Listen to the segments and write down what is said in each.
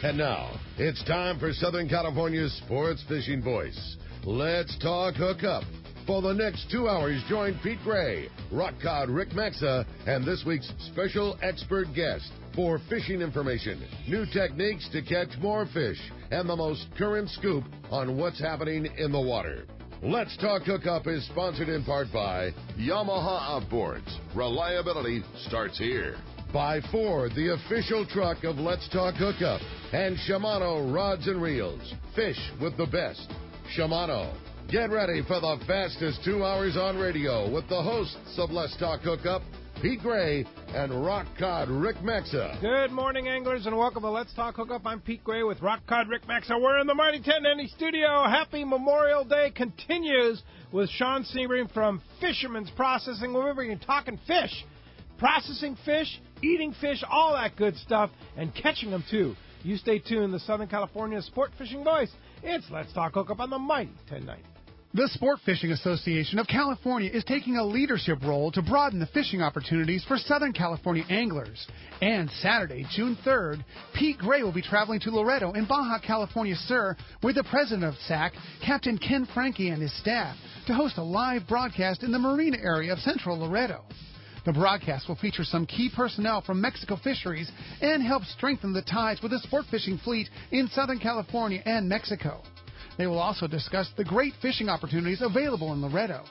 And now, it's time for Southern California's sports fishing voice. Let's talk hookup. For the next 2 hours, join Pete Gray, rock cod Rick Maxa, and this week's special expert guest for fishing information, new techniques to catch more fish, and the most current scoop on what's happening in the water. Let's Talk Hookup is sponsored in part by Yamaha Outboards. Reliability starts here. By Ford, the official truck of Let's Talk Hookup. And Shimano Rods and Reels. Fish with the best. Shimano. Get ready for the fastest 2 hours on radio with the hosts of Let's Talk Hookup, Pete Gray and Rock Cod Rick Maxa. Good morning, anglers, and welcome to Let's Talk Hookup. I'm Pete Gray with Rock Cod Rick Maxa. We're in the Mighty 1090 studio. Happy Memorial Day continues with Sean Sebring from Fishermans Processing. We're talking fish, processing fish, eating fish, all that good stuff, and catching them too. You stay tuned. The Southern California Sport Fishing Voice. It's Let's Talk Hookup on the Mighty 1090. The Sport Fishing Association of California is taking a leadership role to broaden the fishing opportunities for Southern California anglers. And Saturday, June 3rd, Pete Gray will be traveling to Loreto in Baja California Sur with the president of SAC, Captain Ken Franke, and his staff to host a live broadcast in the marina area of central Loreto. The broadcast will feature some key personnel from Mexico Fisheries and help strengthen the ties with the sport fishing fleet in Southern California and Mexico. They will also discuss the great fishing opportunities available in Loreto.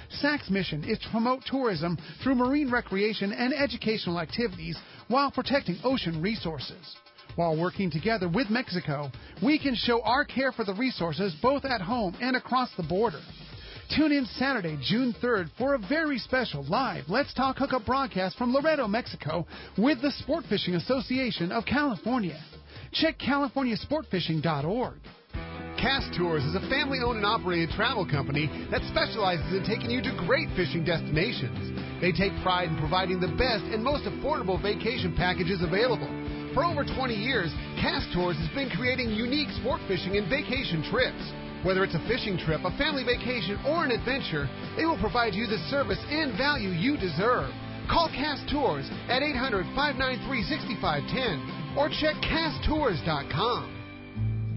SAC's mission is to promote tourism through marine recreation and educational activities while protecting ocean resources. While working together with Mexico, we can show our care for the resources both at home and across the border. Tune in Saturday, June 3rd for a very special live Let's Talk Hookup broadcast from Loreto, Mexico with the Sport Fishing Association of California. Check CaliforniaSportFishing.org. Cast Tours is a family-owned and operated travel company that specializes in taking you to great fishing destinations. They take pride in providing the best and most affordable vacation packages available. For over 20 years, Cast Tours has been creating unique sport fishing and vacation trips. Whether it's a fishing trip, a family vacation, or an adventure, they will provide you the service and value you deserve. Call Cast Tours at 800-593-6510 or check casttours.com.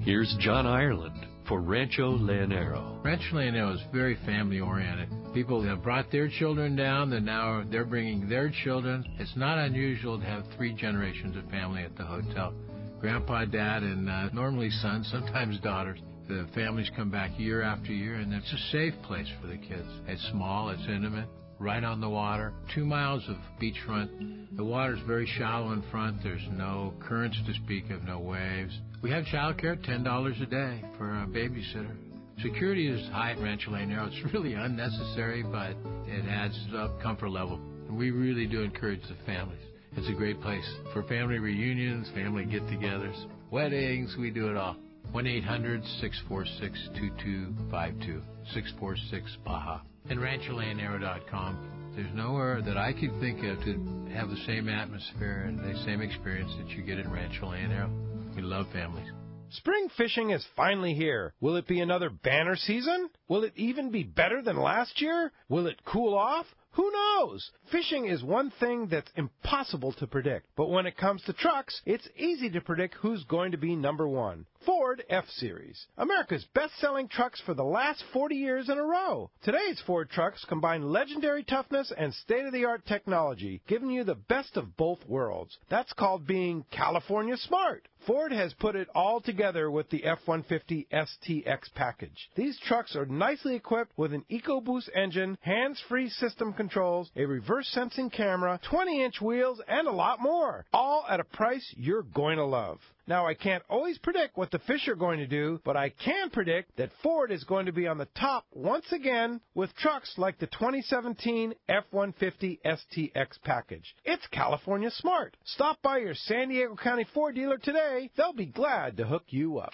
Here's John Ireland for Rancho Leonero. Rancho Leonero is very family-oriented. People have brought their children down, and now they're bringing their children. It's not unusual to have 3 generations of family at the hotel. Grandpa, Dad, and normally sons, sometimes daughters. The families come back year after year, and it's a safe place for the kids. It's small, it's intimate, right on the water, 2 miles of beachfront. The water's very shallow in front. There's no currents to speak of, no waves. We have child care, $10 a day for a babysitter. Security is high at Rancho Leonero. It's really unnecessary, but it adds up comfort level. And we really do encourage the families. It's a great place for family reunions, family get-togethers, weddings. We do it all. 1-800-646-2252, 646-BAJA, and RanchoLeonero.com. There's nowhere that I could think of to have the same atmosphere and the same experience that you get at Rancho Leonero. We love families. Spring fishing is finally here. Will it be another banner season? Will it even be better than last year? Will it cool off? Who knows? Fishing is one thing that's impossible to predict. But when it comes to trucks, it's easy to predict who's going to be number one. Ford F-Series, America's best-selling trucks for the last 40 years in a row. Today's Ford trucks combine legendary toughness and state-of-the-art technology, giving you the best of both worlds. That's called being California smart. Ford has put it all together with the F-150 STX package. These trucks are nicely equipped with an EcoBoost engine, hands-free system controls, a reverse-sensing camera, 20-inch wheels, and a lot more. All at a price you're going to love. Now, I can't always predict what the fish are going to do, but I can predict that Ford is going to be on the top once again with trucks like the 2017 F-150 STX package. It's California smart. Stop by your San Diego County Ford dealer today. They'll be glad to hook you up.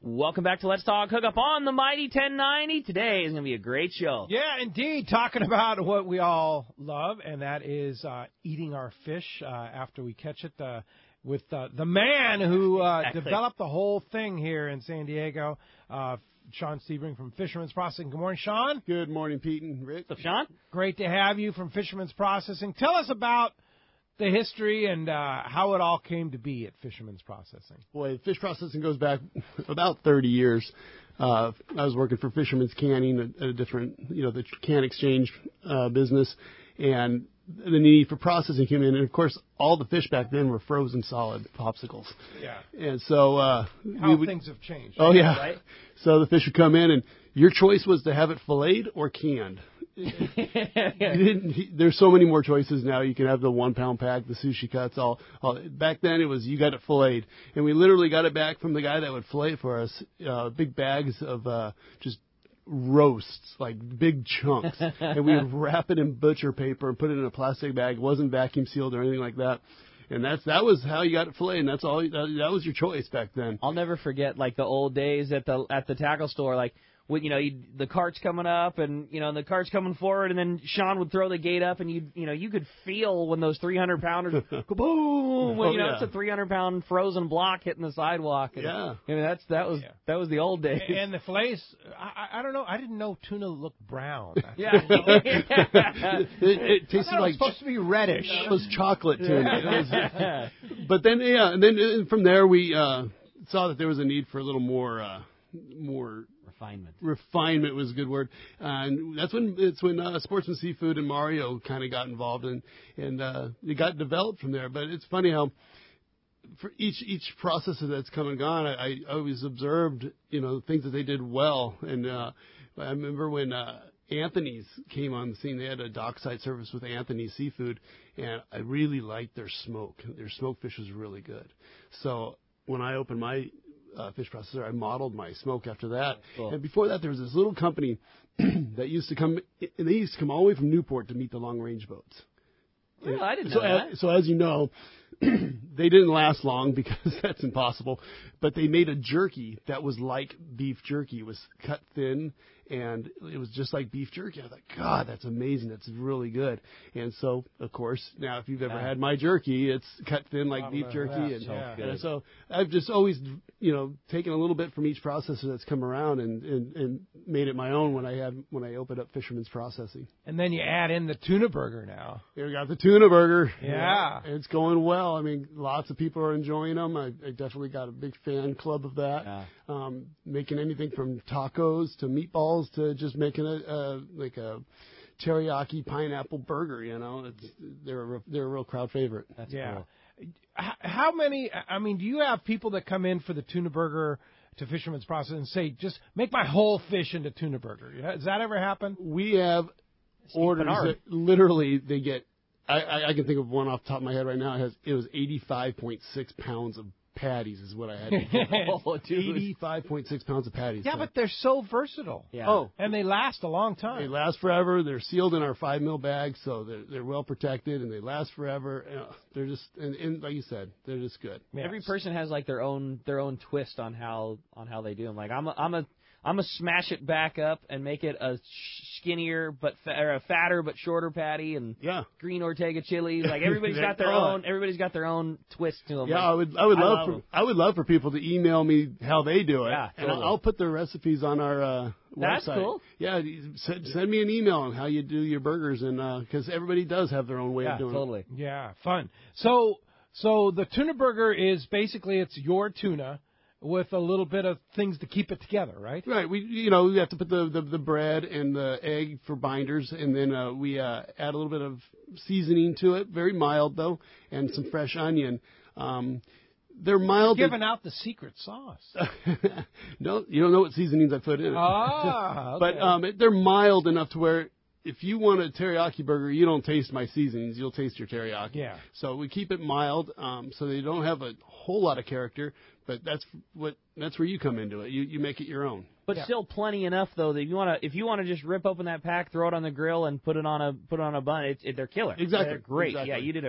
Welcome back to Let's Talk Hookup on the Mighty 1090. Today is going to be a great show. Yeah, indeed. Talking about what we all love, and that is eating our fish after we catch it. With the man who developed the whole thing here in San Diego, Sean Sebring from Fishermans Processing. Good morning, Sean. Good morning, Pete and Rick. What's up, Sean? Great to have you from Fishermans Processing. Tell us about the history and how it all came to be at Fisherman's Processing. Boy, fish processing goes back about 30 years. I was working for Fisherman's Canning at a different, the can exchange business, and the need for processing came in. And, of course, all the fish back then were frozen solid popsicles. Yeah. And so things have changed. Oh, yeah. Right? So the fish would come in, and your choice was to have it filleted or canned. There's so many more choices now. You can have the 1 pound pack, the sushi cuts. All back then it was you got it filleted, and we literally got it back from the guy that would fillet it for us. Big bags of just roasts, like big chunks, and we would wrap it in butcher paper and put it in a plastic bag. It wasn't vacuum sealed or anything like that. And that was how you got it filleted, and that's all. That was your choice back then. I'll never forget like the old days at the tackle store, like. When, the cart's coming up and, the cart's coming forward, and then Sean would throw the gate up, and you could feel when those 300-pounders, kaboom, when, it's a 300-pound frozen block hitting the sidewalk. And, yeah. I mean, that was the old days. And the fillets, I don't know, I didn't know tuna looked brown. Yeah. it tasted like it was supposed to be reddish. It was chocolate tuna. But then, and then from there we saw that there was a need for a little more Refinement was a good word, and it's when Sportsman Seafood and Mario kind of got involved, and it got developed from there. But it's funny how for each processor that's come and gone, I always observed things that they did well, and I remember when Anthony's came on the scene. They had a dockside service with Anthony's Seafood, and I really liked their smoke. Their smoked fish was really good. So when I opened my fish processor, I modeled my smoke after that. Cool. And before that, there was this little company that used to come, and they used to come all the way from Newport to meet the long-range boats. Well, I didn't know that. So as you know, they didn't last long because that's impossible. But they made a jerky that was like beef jerky. It was cut thin, and it was just like beef jerky. I was like, God, that's amazing. That's really good. And so, of course, now if you've ever had my jerky, it's cut thin like beef jerky. And so I've just always, taken a little bit from each processor that's come around and made it my own when I opened up Fisherman's Processing. And then you add in the Tuna Burger now. Here we got the Tuna Burger. Yeah. It's going well. I mean, lots of people are enjoying them. I definitely got a big fan club of that. Yeah. Making anything from tacos to meatballs to just making a teriyaki pineapple burger. They're a real crowd favorite. That's cool. How many, do you have people that come in for the Tuna Burger to Fisherman's Process and say, just make my whole fish into Tuna Burger? Does that ever happen? We have orders that literally they get, I can think of one off the top of my head right now. It was 85.6 pounds of patties is what I had. 85.6 pounds of patties. Yeah, but they're so versatile. Yeah. Oh. And they last a long time. They last forever. They're sealed in our 5 mil bags, so they're well protected, and they last forever. They're just, and like you said, they're just good. Yeah. Every person has like their own twist on how they do them. Like I'm a smash it back up and make it a skinnier or a fatter but shorter patty, and green Ortega chilies. Like everybody's got their own. Everybody's got their own twist to them. Yeah, like, I would love for people to email me how they do it, yeah, and totally. I'll put their recipes on our website. That's cool. Yeah, send me an email on how you do your burgers, and because everybody does have their own way of doing it. Yeah, fun. So the Tuna Burger is basically it's your tuna with a little bit of things to keep it together, right? Right. We have to put the bread and the egg for binders, and then we add a little bit of seasoning to it, very mild though, and some fresh onion. They're mild. You're giving out the secret sauce. No, you don't know what seasonings I put in it. Ah, okay. But they're mild enough to where if you want a teriyaki burger, you don't taste my seasonings. You'll taste your teriyaki. Yeah. So we keep it mild, so they don't have a whole lot of character. But that's where you come into it. You make it your own. But still plenty enough though that if you want to just rip open that pack, throw it on the grill, and put it on a bun, they're killer. Exactly. They're great. Exactly. Yeah, you did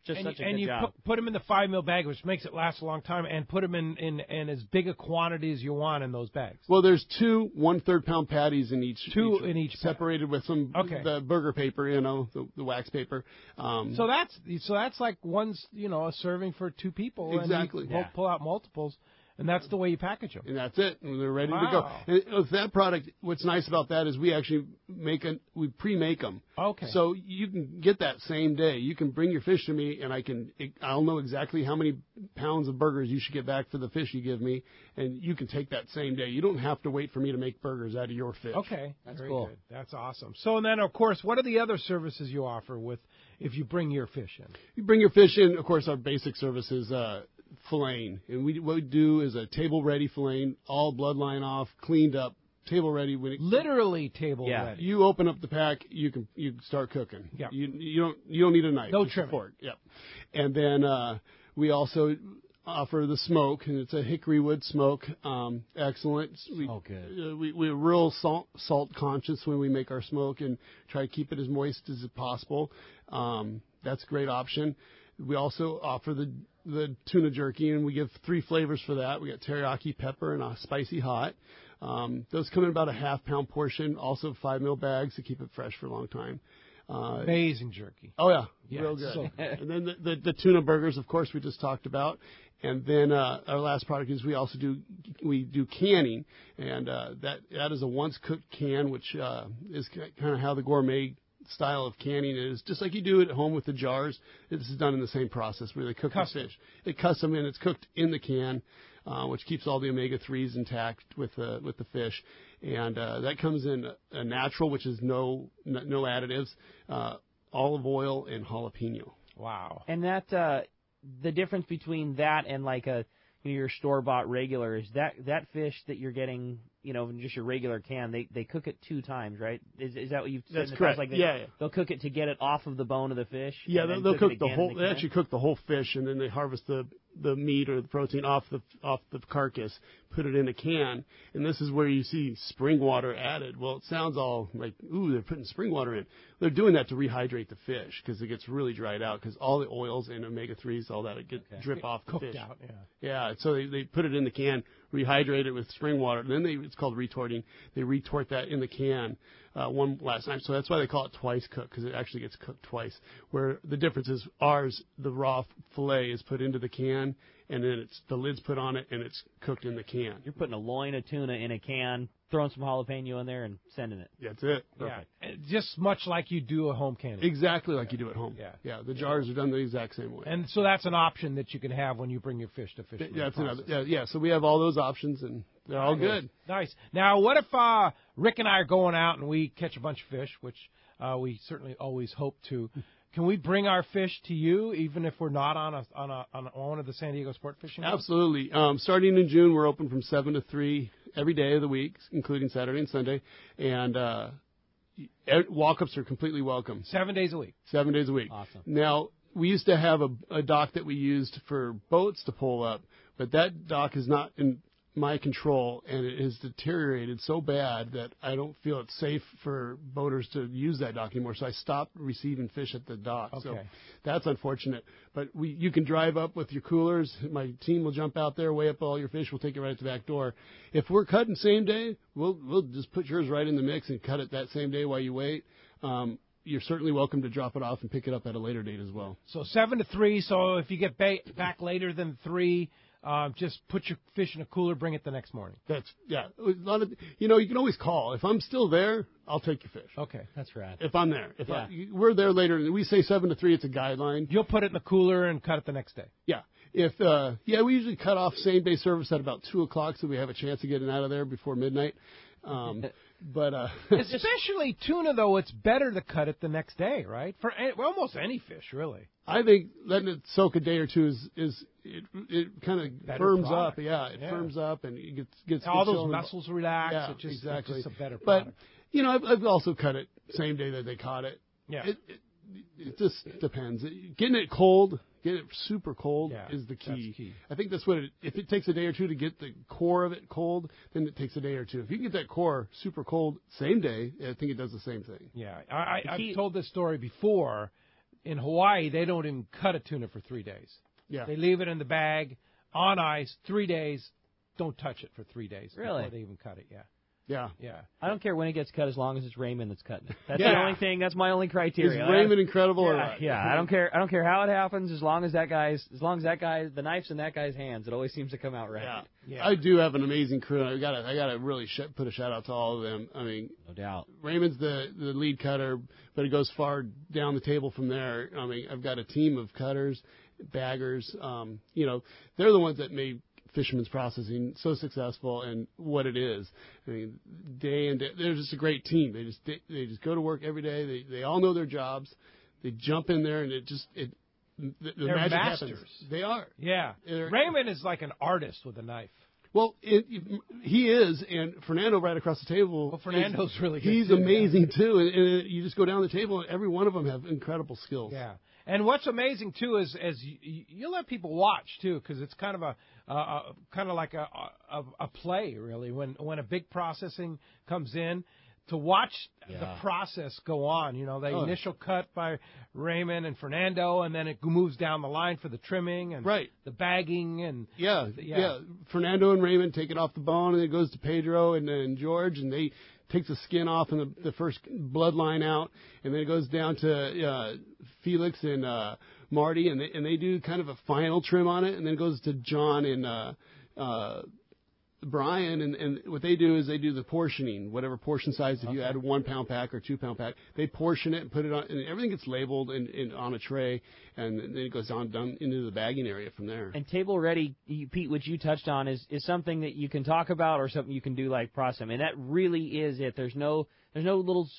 such a good job. And you put them in the 5 mil bag, which makes it last a long time, and put them in as big a quantity as you want in those bags. Well, there's 2 1/3 pound patties in each. In each separated with some the burger paper, the wax paper. So that's like one's a serving for 2 people. Exactly. And you pull out multiples. And that's the way you package them. And that's it. And they're ready to go. Wow. And with that product, what's nice about that is we actually we pre-make them. Okay. So you can get that same day. You can bring your fish to me, and I'll know exactly how many pounds of burgers you should get back for the fish you give me, and you can take that same day. You don't have to wait for me to make burgers out of your fish. Okay. That's Very cool. good. That's awesome. So then, of course, what are the other services you offer if you bring your fish in? You bring your fish in. Of course, our basic service is filleting, and what we do is a table-ready filleting, all bloodline off, cleaned up, table-ready. Literally table-ready. You open up the pack, you start cooking. Yeah. You don't need a knife. No Just a trimming. fork. Yep. And then we also offer the smoke, and it's a hickory wood smoke. Excellent. Good. We're real salt conscious when we make our smoke, and try to keep it as moist as possible. That's a great option. We also offer the tuna jerky, and we give 3 flavors for that. We got teriyaki pepper and a spicy hot. Those come in about a half-pound portion. Also 5 ml bags to keep it fresh for a long time. Amazing jerky. Oh yeah, Yeah, real good. so good. And then the tuna burgers, of course, we just talked about. And then our last product is we also do canning, and that is a once cooked can, which is kind of how the gourmet style of canning is. Just like you do it at home with the jars, this is done in the same process where they cook the fish. They custom, and it's cooked in the can, which keeps all the omega-3s intact with the fish. And that comes in a natural, which is no additives, olive oil, and jalapeno. Wow. And that the difference between that and like your store-bought regular is that fish that you're getting, in just your regular can, they cook it 2 times, right? Is that what you've said? That's correct. Like Yeah. They'll cook it to get it off of the bone of the fish. Yeah, and they'll cook it the again whole. in the They can? actually cook the whole fish, and then they harvest the meat or the protein off the carcass, put it in a can, and this is where you see spring water added. Well, it sounds all like, ooh, they're putting spring water in. They're doing that to rehydrate the fish because it gets really dried out because all the oils and omega-3s, all that, drip off the Cooked fish. out, yeah. Yeah, so they put it in the can, rehydrate it with spring water, and then it's called retorting. They retort that in the can one last time. So that's why they call it twice cooked, because it actually gets cooked twice. Where the difference is ours, the raw fillet is put into the can, and then the lid's put on it, and it's cooked in the can. You're putting a loin of tuna in a can, throwing some jalapeno in there, and sending it. That's it. Yeah, just much like you do a home canning. Exactly like you do at home. Yeah. The jars are done the exact same way. And so that's an option that you can have when you bring your fish to Fisherman's. That's another. Yeah. So we have all those options, and they're all good. Nice. Now, what if Rick and I are going out and we catch a bunch of fish, which we certainly always hope to? Can we bring our fish to you, even if we're not on one of the San Diego sport fishing boats? Absolutely. Starting in June, we're open from 7 to 3 every day of the week, including Saturday and Sunday. And walk-ups are completely welcome. 7 days a week. 7 days a week. Awesome. Now, we used to have a dock that we used for boats to pull up, but that dock is not in my control, and it has deteriorated so bad that I don't feel it's safe for boaters to use that dock anymore. So I stopped receiving fish at the dock. Okay. So that's unfortunate. But you can drive up with your coolers. My team will jump out there, weigh up all your fish. We'll take it right at the back door. If we're cutting same day, we'll just put yours right in the mix and cut it that same day while you wait. You're certainly welcome to drop it off and pick it up at a later date as well. So 7 to 3. So if you get back later than 3. Just put your fish in a cooler, bring it the next morning. You can always call. If I'm still there, I'll take your fish. Okay. That's right. If I'm there. We're there later. We say 7 to 3, it's a guideline. You'll put it in the cooler and cut it the next day. Yeah. We usually cut off same-day service at about 2 o'clock so we have a chance of getting out of there before midnight. Especially tuna, though, it's better to cut it the next day, right? For almost any fish, really. I think letting it soak a day or two it kind of firms product. up. Yeah, it firms up and it gets all those muscles relax. Yeah, Exactly. It's just a better product. But I've also cut it same day that they caught it. Yeah. It just depends. Getting it cold, get it super cold is the key. That's key. I think that's what if it takes a day or two to get the core of it cold, then it takes a day or two. If you can get that core super cold same day, I think it does the same thing. Yeah. I've told this story before. In Hawaii, they don't even cut a tuna for 3 days. Yeah. They leave it in the bag on ice 3 days. Don't touch it for 3 days. Really? Before they even cut it, yeah. Yeah. I don't care when it gets cut as long as it's Raymond that's cutting it. That's the only thing. That's my only criteria. Is Raymond incredible or yeah, not? Yeah, I don't care how it happens as long as the knife's in that guy's hands, it always seems to come out right. Yeah. I do have an amazing crew. I got to really put a shout out to all of them. I mean, no doubt. Raymond's the lead cutter, but it goes far down the table from there. I mean, I've got a team of cutters, baggers. They're the ones that made Fisherman's Processing so successful and what it is. I mean, day and day, they're just a great team. They just go to work every day. They all know their jobs. They jump in there, and they're magic masters. Happens. They are. Yeah. Raymond is like an artist with a knife. Well, he is, and Fernando right across the table. Well, Fernando's really good. He's amazing too, and you just go down the table, and every one of them have incredible skills. Yeah. And what's amazing too is you let people watch too, because it's kind of like a play really when a big processing comes in to watch the process go on. The initial cut by Raymond and Fernando, and then it moves down the line for the trimming and the bagging and Fernando and Raymond take it off the bone, and it goes to Pedro and then George, and they take the skin off and the first bloodline out, and then it goes down to Felix and Marty, and they do kind of a final trim on it, and then it goes to John and Brian, and what they do is they do the portioning, whatever portion size. If you add a 1 pound pack or 2 pound pack, they portion it and put it on, and everything gets labeled and on a tray, and then it goes down into the bagging area from there. And table ready, Pete, which you touched on, is something that you can talk about or something you can do like process. I mean, that really is it. There's no little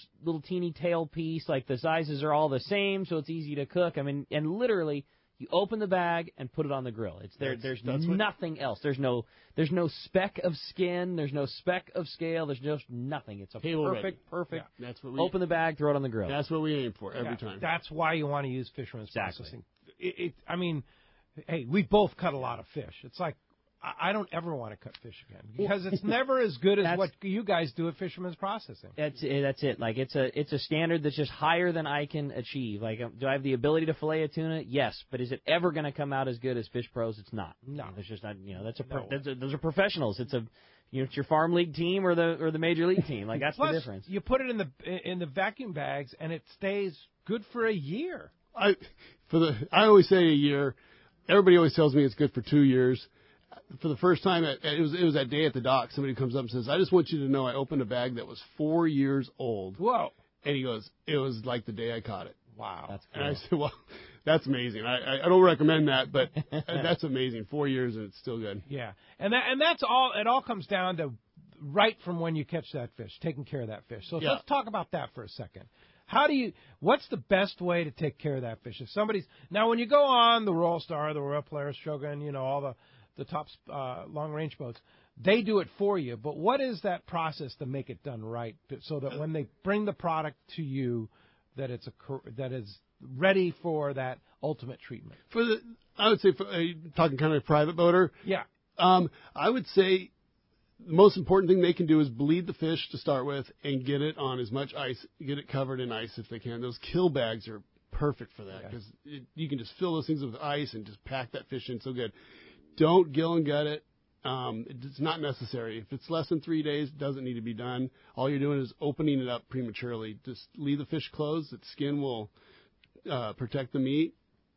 teeny tail piece. Like the sizes are all the same, so it's easy to cook. I mean, and literally, you open the bag and put it on the grill. It's there. There's nothing else. There's no speck of skin. There's no speck of scale. There's just nothing. It's a perfect. Yeah. That's what open the bag, throw it on the grill. That's what we aim for every time. That's why you want to use Fisherman's Processing. I mean, hey, we both cut a lot of fish. It's like I don't ever want to cut fish again because it's never as good as what you guys do at Fisherman's Processing. That's it. Like it's a standard that's just higher than I can achieve. Like, do I have the ability to fillet a tuna? Yes, but is it ever going to come out as good as Fish Pros? It's not. No, it's just not. Those are professionals. It's your farm league team or the major league team. Like that's Plus, the difference. You put it in the vacuum bags and it stays good for a year. I always say a year. Everybody always tells me it's good for 2 years. For the first time, it was that day at the dock, somebody comes up and says, I just want you to know I opened a bag that was 4 years old. Whoa. And he goes, it was like the day I caught it. Wow. That's cool. And I said, well, that's amazing. I don't recommend that, but that's amazing. 4 years and it's still good. Yeah. And that's all. It all comes down to right from when you catch that fish, taking care of that fish. So let's talk about that for a second. What's the best way to take care of that fish? Now when you go on the Royal Star, the Royal Polaris, Shogun, all the top long-range boats, they do it for you. But what is that process to make it done right so that when they bring the product to you, that that is ready for that ultimate treatment? I would say, talking kind of a private boater. Yeah. I would say the most important thing they can do is bleed the fish to start with and get it on as much ice, get it covered in ice if they can. Those kill bags are perfect for that because you can just fill those things with ice and just pack that fish in so good. Don't gill and gut it. It's not necessary. If it's less than 3 days, it doesn't need to be done. All you're doing is opening it up prematurely. Just leave the fish closed. Its skin will protect the meat.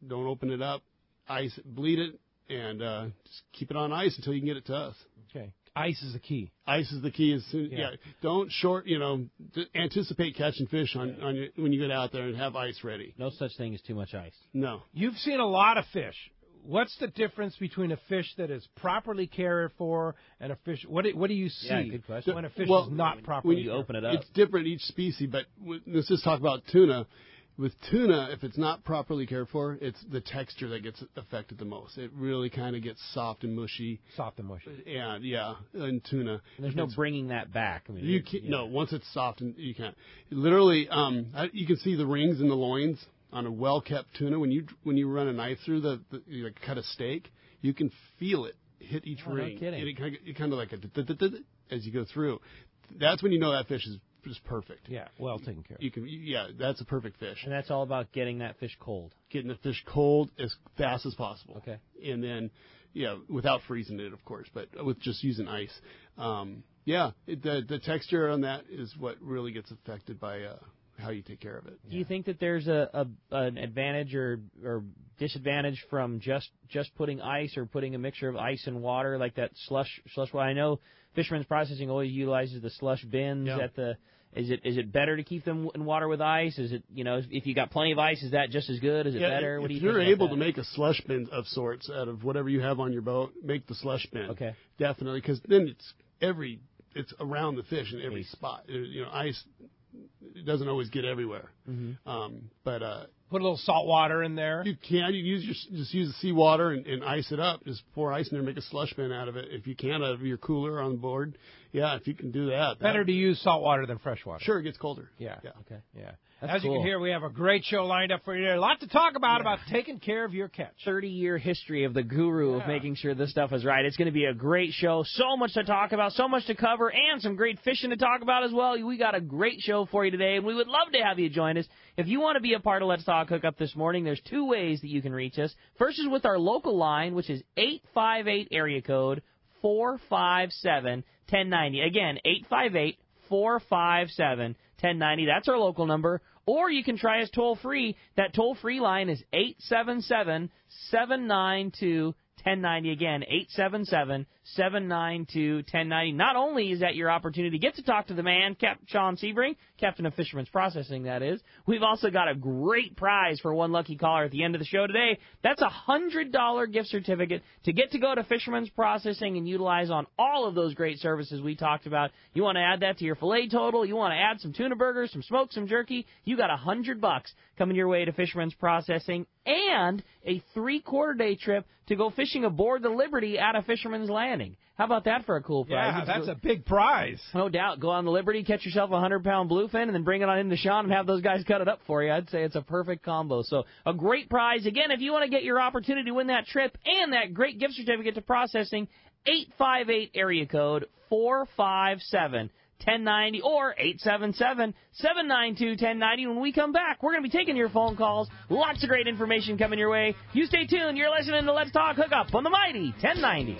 Don't open it up. Ice it, bleed it, and just keep it on ice until you can get it to us. Okay. Ice is the key. Ice is the key. Don't anticipate catching fish when you get out there and have ice ready. No such thing as too much ice. No. You've seen a lot of fish. What's the difference between a fish that is properly cared for and a fish? What do you see good question. when a fish is not properly? When you open it up, it's different each species. But let's just talk about tuna. With tuna, if it's not properly cared for, it's the texture that gets affected the most. It really kind of gets soft and mushy. Soft and mushy. And in tuna. And there's no bringing that back. I mean, you can't, no, once it's soft, and you can't. Literally, you can see the rings in the loins on a well-kept tuna. When you run a knife through you cut a steak, you can feel it hit each ring. No kidding. And it kind of like as you go through. That's when you know that fish is just perfect. Yeah, well taken care of. That's a perfect fish. And that's all about getting that fish cold. Getting the fish cold as fast as possible. Okay. And then without freezing it, of course, but with just using ice. The texture on that is what really gets affected by how you take care of it. Do you think that there's an advantage or disadvantage from just putting ice or putting a mixture of ice and water, like that slush water? I know Fisherman's Processing always utilizes the slush bins at the. Is it better to keep them in water with ice? Is it, if you got plenty of ice, is that just as good? Is it better? What do you think? If you're able to make a slush bin of sorts out of whatever you have on your boat, make the slush bin. Okay. Definitely, because then it's around the fish in every spot. Ice, it doesn't always get everywhere. But put a little salt water in there. You can. You just use the seawater and ice it up. Just pour ice in there and make a slush bin out of it. If you can, out of your cooler on board. Yeah, if you can do that. Better to use salt water than fresh water. Sure, it gets colder. Yeah. Okay. Yeah. That's you can hear, we have a great show lined up for you today. A lot to talk about taking care of your catch. 30-year history of the guru of making sure this stuff is right. It's going to be a great show. So much to talk about, so much to cover, and some great fishing to talk about as well. We got a great show for you today, and we would love to have you join us. If you want to be a part of Let's Talk Hookup this morning, there's two ways that you can reach us. First is with our local line, which is 858 area code 457-1090. Again, 858-457-1090. That's our local number. Or you can try us toll-free. That toll-free line is 877-792-1090. Again, 877-792-1090. Not only is that your opportunity to get to talk to the man, Sean Sebring, captain of Fisherman's Processing, that is, we've also got a great prize for one lucky caller at the end of the show today. That's a $100 gift certificate to get to go to Fisherman's Processing and utilize on all of those great services we talked about. You want to add that to your filet total, you want to add some tuna burgers, some smoked, some jerky, you got $100 coming your way to Fisherman's Processing, and a 3/4-day trip to go fishing aboard the Liberty out of Fisherman's Landing. How about that for a cool prize? Yeah, that's a big prize. No doubt. Go on the Liberty, catch yourself a 100-pound bluefin, and then bring it on into Sean and have those guys cut it up for you. I'd say it's a perfect combo. So a great prize. Again, if you want to get your opportunity to win that trip and that great gift certificate to processing, 858 area code 457-1090 or 877-792-1090. When we come back, we're going to be taking your phone calls. Lots of great information coming your way. You stay tuned. You're listening to Let's Talk Hookup on the mighty 1090.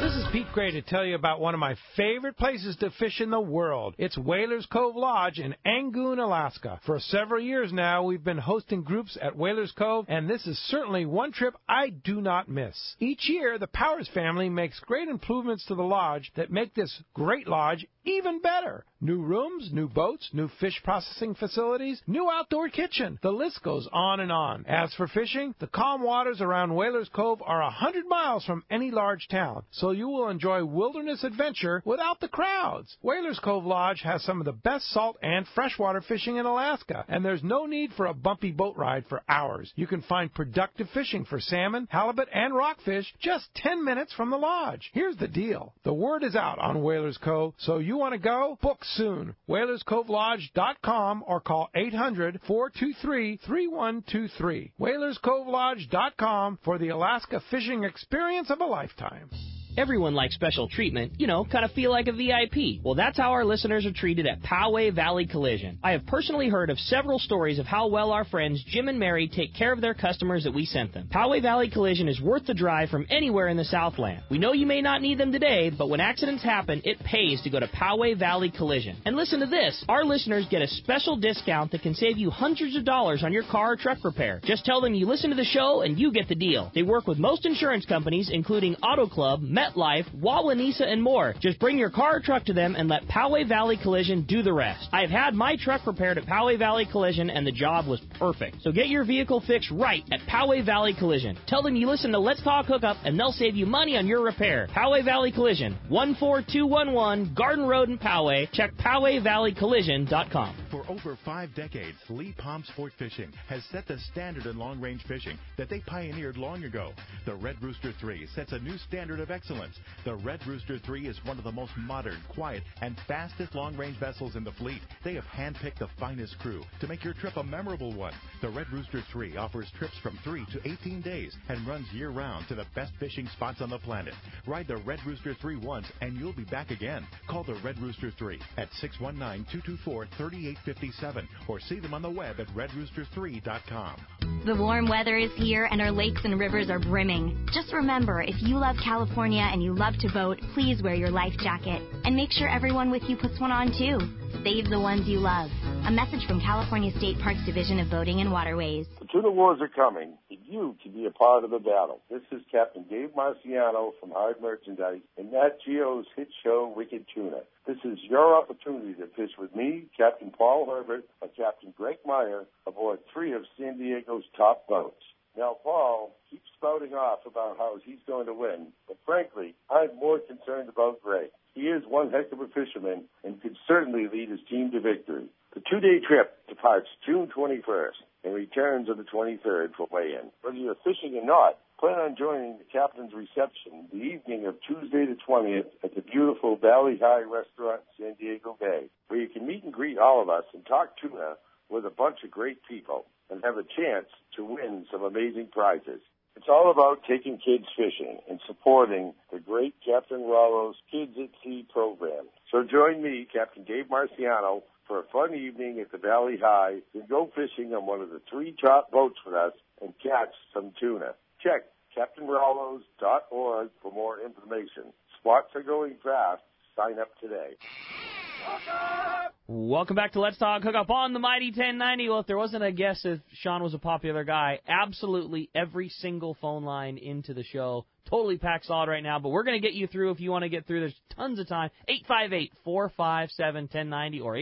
This is Pete Gray to tell you about one of my favorite places to fish in the world. It's Whalers Cove Lodge in Angoon, Alaska. For several years now, we've been hosting groups at Whalers Cove, and this is certainly one trip I do not miss. Each year, the Powers family makes great improvements to the lodge that make this great lodge even better. New rooms, new boats, new fish processing facilities, new outdoor kitchen. The list goes on and on. As for fishing, the calm waters around Whalers Cove are 100 miles from any large town, so you will enjoy wilderness adventure without the crowds. Whalers Cove Lodge has some of the best salt and freshwater fishing in Alaska, and there's no need for a bumpy boat ride for hours. You can find productive fishing for salmon, halibut, and rockfish just 10 minutes from the lodge. Here's the deal. The word is out on Whalers Cove, so you want to go? Book soon. WhalersCoveLodge.com or call 800-423-3123. WhalersCoveLodge.com for the Alaska fishing experience of a lifetime. Everyone likes special treatment, kind of feel like a VIP. Well, that's how our listeners are treated at Poway Valley Collision. I have personally heard of several stories of how well our friends Jim and Mary take care of their customers that we sent them. Poway Valley Collision is worth the drive from anywhere in the Southland. We know you may not need them today, but when accidents happen, it pays to go to Poway Valley Collision. And listen to this, our listeners get a special discount that can save you hundreds of dollars on your car or truck repair. Just tell them you listen to the show and you get the deal. They work with most insurance companies, including Auto Club, MetLife, Wawanesa, and more. Just bring your car or truck to them and let Poway Valley Collision do the rest. I've had my truck repaired at Poway Valley Collision, and the job was perfect. So get your vehicle fixed right at Poway Valley Collision. Tell them you listen to Let's Talk Hookup, and they'll save you money on your repair. Poway Valley Collision, 14211 Garden Road in Poway. Check PowayValleyCollision.com. For over 5 decades, Lee Palm Sport Fishing has set the standard in long-range fishing that they pioneered long ago. The Red Rooster 3 sets a new standard of excellence. The Red Rooster 3 is one of the most modern, quiet, and fastest long-range vessels in the fleet. They have handpicked the finest crew to make your trip a memorable one. The Red Rooster 3 offers trips from 3 to 18 days and runs year-round to the best fishing spots on the planet. Ride the Red Rooster 3 once, and you'll be back again. Call the Red Rooster 3 at 619-224-3850 57 or see them on the web at redrooster3.com. The warm weather is here and our lakes and rivers are brimming. Just remember, if you love California and you love to boat, please wear your life jacket. And make sure everyone with you puts one on too. Save the ones you love. A message from California State Parks Division of Boating and Waterways. The tuna wars are coming, and you can be a part of the battle. This is Captain Dave Marciano from Hard Merchandise and Nat Geo's hit show, Wicked Tuna. This is your opportunity to fish with me, Captain Paul Herbert, and Captain Greg Meyer aboard 3 of San Diego's top boats. Now, Paul keeps spouting off about how he's going to win, but frankly, I'm more concerned about Greg. He is one heck of a fisherman and could certainly lead his team to victory. The 2-day trip departs June 21st and returns on the 23rd for weigh-in. Whether you're fishing or not, plan on joining the captain's reception the evening of Tuesday the 20th at the beautiful Valley High restaurant in San Diego Bay, where you can meet and greet all of us and talk tuna with a bunch of great people and have a chance to win some amazing prizes. It's all about taking kids fishing and supporting the great Captain Rollo's Kids at Sea program. So join me, Captain Dave Marciano, for a fun evening at the Valley High and go fishing on one of the 3 top boats with us and catch some tuna. Check CaptainRollos.org for more information. Spots are going fast. Sign up today. Welcome back to Let's Talk Hookup on the Mighty 1090. Well, if there wasn't a guess if Sean was a popular guy, absolutely every single phone line into the show. Totally packed solid right now, but we're going to get you through if you want to get through. There's tons of time. 858-457-1090 or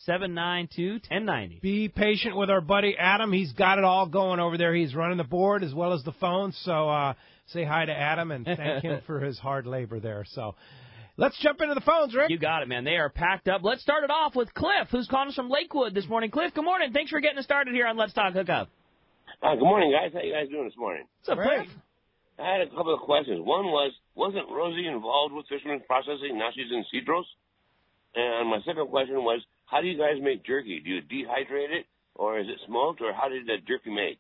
877-792-1090. Be patient with our buddy Adam. He's got it all going over there. He's running the board as well as the phone. So say hi to Adam and thank him for his hard labor there. So let's jump into the phones, Rick. You got it, man. They are packed up. Let's start it off with Cliff, who's calling us from Lakewood this morning. Cliff, good morning. Thanks for getting us started here on Let's Talk Hookup. Good morning, guys. How you guys doing this morning? What's up, Cliff? I had a couple of questions. One wasn't Rosie involved with Fisherman's processing? Now she's in Cedros. And my second question was, how do you guys make jerky? Do you dehydrate it, or is it smoked, or how did that jerky make?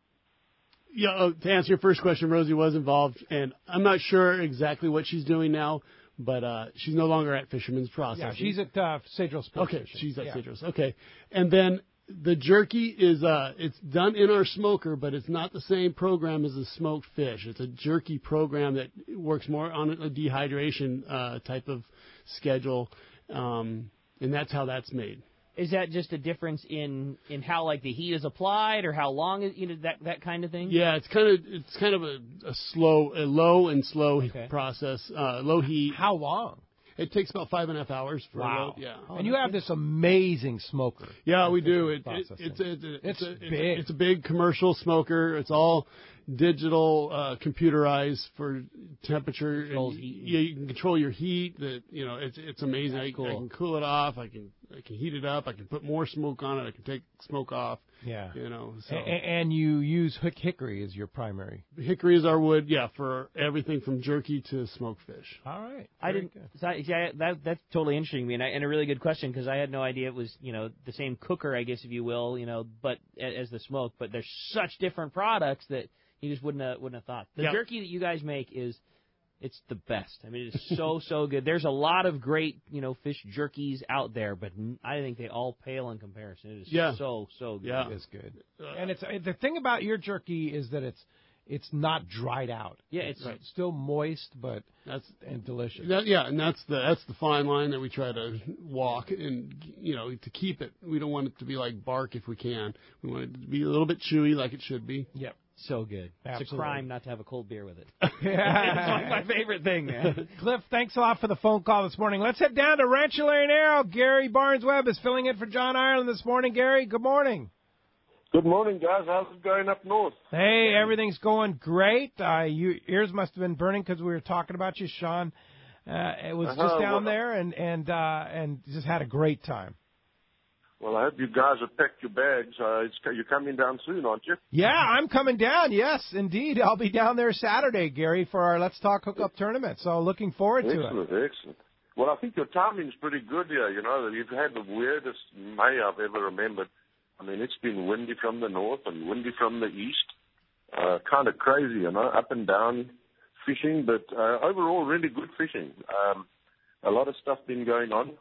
Yeah, to answer your first question, Rosie was involved, and I'm not sure exactly what she's doing now, but she's no longer at Fisherman's processing. Yeah, she's at Cedros. Okay, she's at Cedros. Okay, and then the jerky is it's done in our smoker, but it's not the same program as the smoked fish. It's a jerky program that works more on a dehydration type of schedule, and that's how that's made. Is that just a difference in how like the heat is applied, or how long that kind of thing? Yeah, it's kind of a low and slow process. Low heat. How long? It takes about 5.5 hours for wow. a load. Yeah. And you have this amazing smoker. Yeah, we do. It's big. It's a big commercial smoker. It's all digital, computerized for temperature. You can control your heat. It's amazing. I can cool it off. I can heat it up. I can put more smoke on it. I can take smoke off. Yeah. So. And you use hickory as your primary. Hickory is our wood, for everything from jerky to smoked fish. All right. That's totally interesting to me, and a really good question, because I had no idea it was, the same cooker, I guess, if you will, but as the smoke. But there's such different products that you just wouldn't have thought. The jerky that you guys make it's the best. I mean, it's so good. There's a lot of great, fish jerkies out there, but I think they all pale in comparison. It is so good. Yeah. It is good. And it's the thing about your jerky is that it's not dried out. Yeah, it's still moist, and delicious. And that's the fine line that we try to walk, and to keep it. We don't want it to be like bark if we can. We want it to be a little bit chewy, like it should be. Yep. So good. Absolutely. It's a crime not to have a cold beer with it. Yeah. It's like my favorite thing, man. Cliff, thanks a lot for the phone call this morning. Let's head down to Rancho Leonero. Gary Barnes-Webb is filling in for John Ireland this morning. Gary, good morning. Good morning, guys. How's it going up north? Hey, everything's going great. Your ears must have been burning because we were talking about you, Sean. It was just down there and just had a great time. Well, I hope you guys have packed your bags. You're coming down soon, aren't you? Yeah, I'm coming down. Yes, indeed. I'll be down there Saturday, Gary, for our Let's Talk Hookup tournament. So looking forward to it. Excellent. Well, I think your timing's pretty good here. You've had the weirdest May I've ever remembered. I mean, it's been windy from the north and windy from the east. Kind of crazy, up and down fishing, but overall really good fishing. A lot of stuff been going on.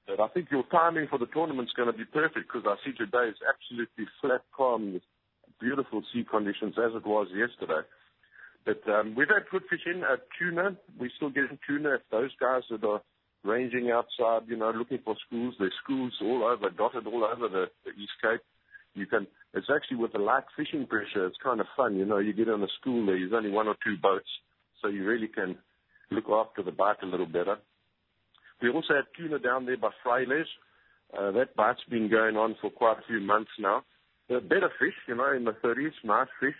But I think your timing for the tournament's going to be perfect because I see today is absolutely flat, calm, with beautiful sea conditions as it was yesterday. But we've had good fishing at tuna. We're still getting tuna. If those guys that are ranging outside, looking for schools, there's schools all over, dotted all over the East Cape. It's actually with the light fishing pressure, it's kind of fun. You get on a school there's only one or two boats, so you really can look after the bite a little better. We also had tuna down there by Freiles. That bite's been going on for quite a few months now. They're better fish, in the 30s, nice fish.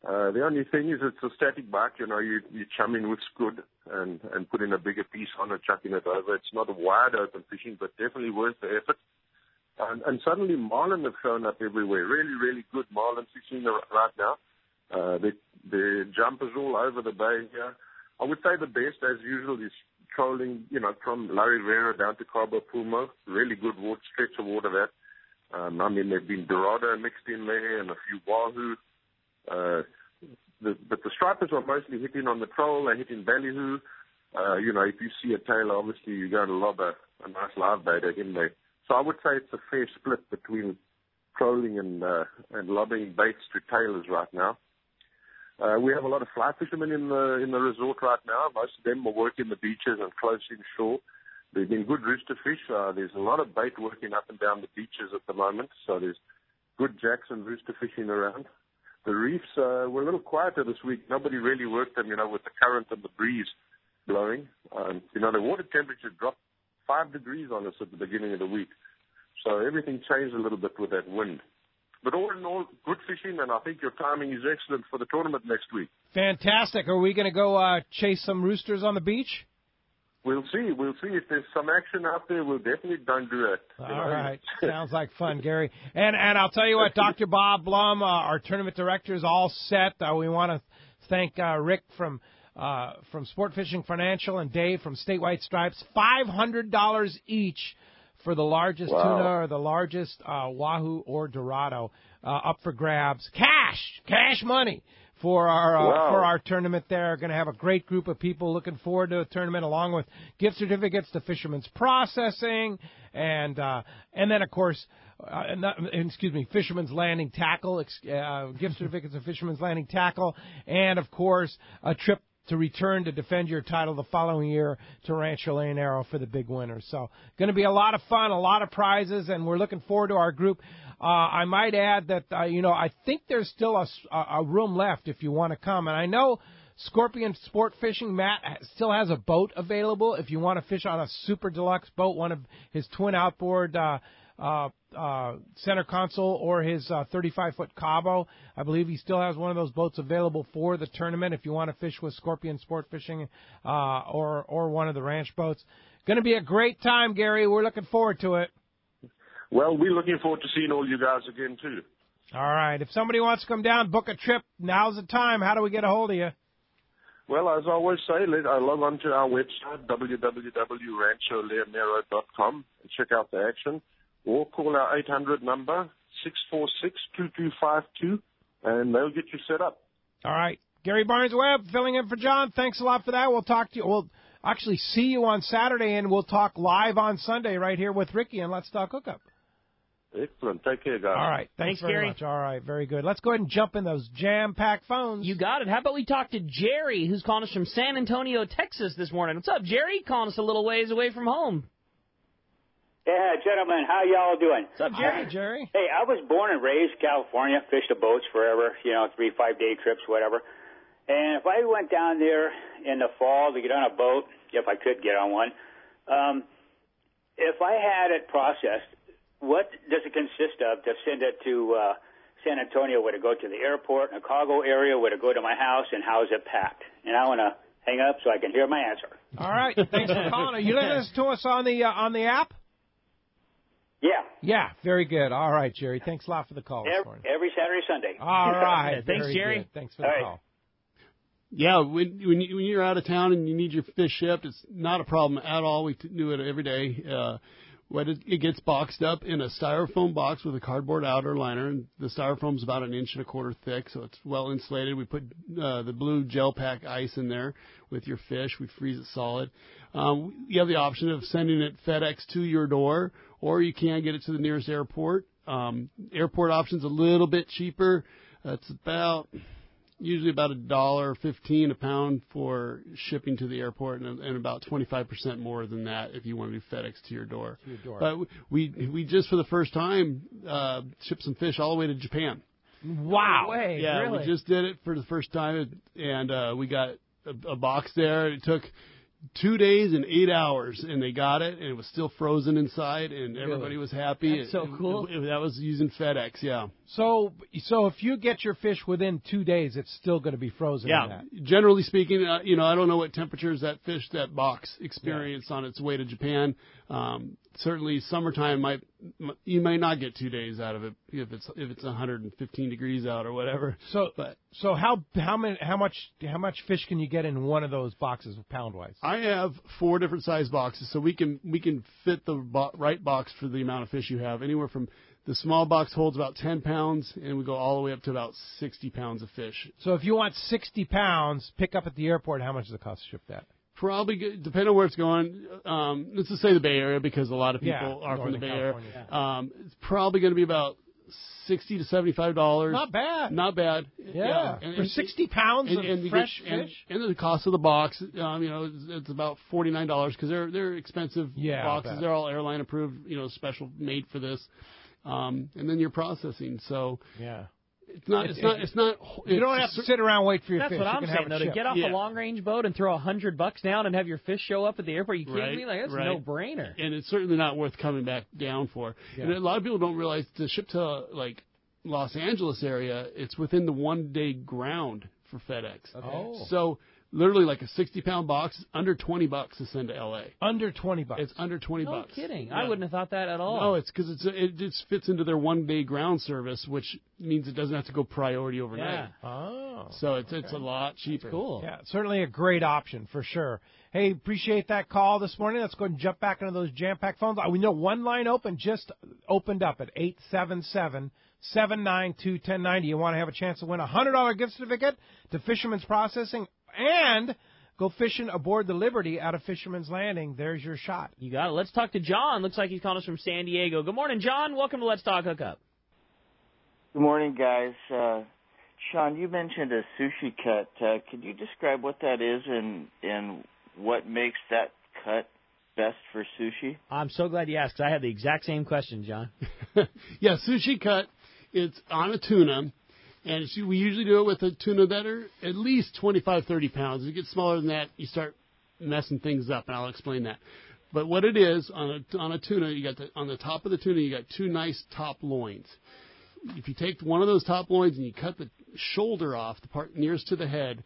The only thing is it's a static bite, you chum in with squid and put in a bigger piece on it, chucking it over. It's not a wide open fishing, but definitely worth the effort. And suddenly marlin have shown up everywhere. Really, really good marlin fishing right now. The jumpers all over the bay here. I would say the best, as usual, is trolling, from La Rivera down to Cabo Pulmo. Really good water, stretch of water there. There've been Dorado mixed in there and a few wahoo. But the stripers are mostly hitting on the troll. They're hitting ballyhoo. If you see a tailor, obviously you're going to lob a nice live bait in there. So I would say it's a fair split between trolling and lobbing baits to tailors right now. We have a lot of fly fishermen in the resort right now. Most of them are working the beaches and close inshore. There've been good rooster fish. There's a lot of bait working up and down the beaches at the moment. So there's good jacks and rooster fishing around. The reefs were a little quieter this week. Nobody really worked them, with the current and the breeze blowing. The water temperature dropped 5 degrees on us at the beginning of the week. So everything changed a little bit with that wind. But all in all, good fishing, and I think your timing is excellent for the tournament next week. Fantastic. Are we going to go chase some roosters on the beach? We'll see. If there's some action out there, we'll definitely don't do it. All right. Sounds like fun, Gary. And I'll tell you what, Dr. Bob Blum, our tournament director, is all set. We want to thank Rick from Sport Fishing Financial and Dave from Statewide Stripes. $500 each for the largest tuna or the largest wahoo or dorado up for grabs. Cash money for our tournament there. Going to have a great group of people looking forward to the tournament, along with gift certificates to Fisherman's Processing and then of course Fisherman's Landing Tackle, gift certificates of Fisherman's Landing Tackle, and of course a trip to return to defend your title the following year to Rancho Leonero for the big winner. So going to be a lot of fun, a lot of prizes, and we're looking forward to our group. I might add that, I think there's still a room left if you want to come. And I know Scorpion Sport Fishing, Matt, still has a boat available if you want to fish on a super deluxe boat, one of his twin outboard center console or his 35-foot Cabo. I believe he still has one of those boats available for the tournament if you want to fish with Scorpion Sport Fishing or one of the ranch boats. Going to be a great time, Gary. We're looking forward to it. Well, we're looking forward to seeing all you guys again, too. All right. If somebody wants to come down, book a trip, now's the time. How do we get a hold of you? Well, as I always say, log on to our website, www.rancholeonero.com, and check out the action. Or call our 800 number, 646-2252, and they'll get you set up. All right. Gary Barnes-Webb filling in for John. Thanks a lot for that. We'll talk to you. We'll actually see you on Saturday, and we'll talk live on Sunday right here with Ricky and Let's Talk Hookup. Excellent. Take care, guys. All right. Thanks very Gary. much. All right. Very good. Let's go ahead and jump in those jam-packed phones. You got it. How about we talk to Jerry, who's calling us from San Antonio, Texas this morning. What's up, Jerry? Calling us a little ways away from home. Yeah, gentlemen, how y'all doing? What's up, Jerry? Jerry? Hey, I was born and raised in California, fished the boats forever, 3-5 day trips, whatever. And if I went down there in the fall to get on a boat, if I could get on one, if I had it processed, what does it consist of to send it to San Antonio? Would it go to the airport in the cargo area? Would it go to my house? And how is it packed? And I want to hang up so I can hear my answer. All right. Thanks for calling. Are you listening to us on the app? Yeah. Yeah, very good. All right, Jerry. Thanks a lot for the call this morning. Every Saturday, Sunday. All right. Thanks, Jerry. Good. Thanks for the call. Yeah, when you're out of town and you need your fish shipped, it's not a problem at all. We do it every day. What it gets boxed up in a styrofoam box with a cardboard outer liner, and the styrofoam's about 1.25 inches thick, so it's well insulated. We put the blue gel pack ice in there with your fish. We freeze it solid. You have the option of sending it FedEx to your door, or you can get it to the nearest airport. Airport option's a little bit cheaper. It's usually about $1.15 a pound for shipping to the airport, and about 25% more than that if you want to do FedEx to your door. But we just for the first time shipped some fish all the way to Japan. Wow! Yeah, really? We just did it for the first time, and we got a box there. It took 2 days and 8 hours, and they got it, and it was still frozen inside, and everybody was happy. That's so cool. That was using FedEx, yeah. So if you get your fish within 2 days, it's still going to be frozen. Yeah. In that. Generally speaking, I don't know what temperatures that box experienced on its way to Japan. Certainly, summertime you might not get 2 days out of it if it's 115 degrees out or whatever. So how much fish can you get in one of those boxes, pound wise? I have 4 different size boxes, so we can fit the right box for the amount of fish you have. Anywhere from the small box holds about 10 pounds, and we go all the way up to about 60 pounds of fish. So if you want 60 pounds, pick up at the airport, how much does it cost to ship that? Probably, depending on where it's going, let's just say the Bay Area, because a lot of people are from the Bay Area. It's probably going to be about $60 to $75. Not bad. Not bad. Yeah. For 60 pounds of fresh fish? And the cost of the box, it's about $49 because they're expensive boxes. They're all airline approved, special made for this. And then you're processing. So yeah. It's not. You don't have to sit around and wait for your That's fish. That's what I'm saying, though. To get off a long-range boat and throw $100 down and have your fish show up at the airport, you kidding me? Like, that's a no-brainer. And it's certainly not worth coming back down for. Yeah. And a lot of people don't realize to ship to, like, Los Angeles area, it's within the one-day ground for FedEx. Okay. Oh. So literally like a 60-pound box, under $20 to send to L.A. Under $20. It's under $20. No kidding. Yeah. I wouldn't have thought that at all. No, it's because it just fits into their one-day ground service, which means it doesn't have to go priority overnight. Yeah. Oh. So it's a lot cheaper. That's cool. Yeah, certainly a great option for sure. Hey, appreciate that call this morning. Let's go ahead and jump back into those jam-packed phones. We know one line just opened up at 877-792-1090. You want to have a chance to win a $100 gift certificate to Fisherman's Processing and go fishing aboard the Liberty out of Fisherman's Landing. There's your shot. You got it. Let's talk to John. Looks like he's calling us from San Diego. Good morning, John. Welcome to Let's Talk Hookup. Good morning, guys. Sean, you mentioned a Sushi Cut. Could you describe what that is and what makes that cut best for sushi? I'm so glad you asked, because I had the exact same question, John. Yeah, Sushi Cut, it's on a tuna. And we usually do it with a tuna that are at least 25, 30 pounds. If it gets smaller than that, you start messing things up, and I'll explain that. But what it is, on a tuna, on the top of the tuna, you got 2 nice top loins. If you take one of those top loins and you cut the shoulder off, the part nearest to the head,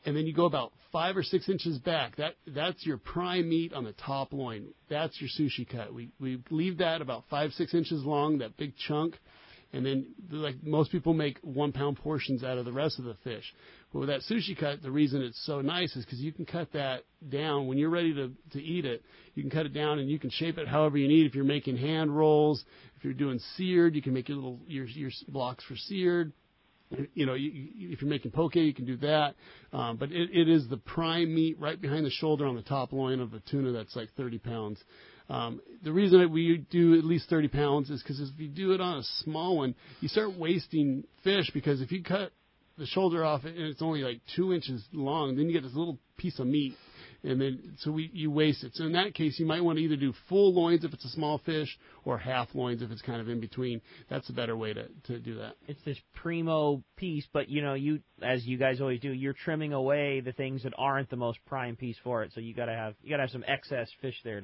and then you go about 5 or 6 inches back, that's your prime meat on the top loin. That's your Sushi Cut. We leave that about 5, 6 inches long, that big chunk. And then, like most people make 1 pound portions out of the rest of the fish. But with that Sushi Cut, the reason it's so nice is because you can cut that down when you're ready to eat it. You can cut it down and you can shape it however you need. If you're making hand rolls, if you're doing seared, you can make your blocks for seared. If you're making poke, you can do that. But it is the prime meat right behind the shoulder on the top loin of a tuna that's like 30 pounds. The reason that we do at least 30 pounds is because if you do it on a small one, you start wasting fish, because if you cut the shoulder off and it's only like 2 inches long, then you get this little piece of meat, and then you waste it. So in that case, you might want to either do full loins if it's a small fish, or half loins if it's kind of in between. That's a better way to do that. It's this primo piece, but you as you guys always do, you're trimming away the things that aren't the most prime piece for it. So you gotta have some excess fish there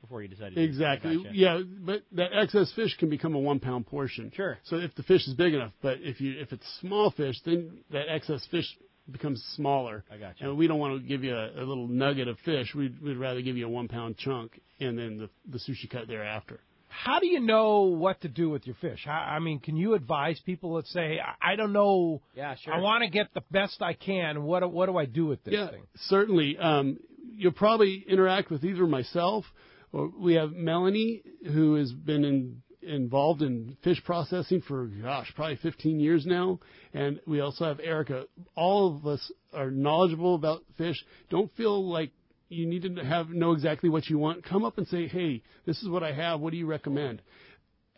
before you decide to do it. Exactly. Gotcha. Yeah, but that excess fish can become a 1 pound portion. Sure. So if the fish is big enough, but if it's small fish, then that excess fish becomes smaller. I got you. And we don't want to give you a little nugget of fish. We'd rather give you a 1 pound chunk and then the Sushi Cut thereafter. How do you know what to do with your fish? I mean, can you advise people that say, I don't know, yeah, sure, I want to get the best I can. What do I do with this thing? Certainly. You'll probably interact with either myself We have Melanie, who has been involved in fish processing for, probably 15 years now. And we also have Erica. All of us are knowledgeable about fish. Don't feel like you need to know exactly what you want. Come up and say, hey, this is what I have. What do you recommend?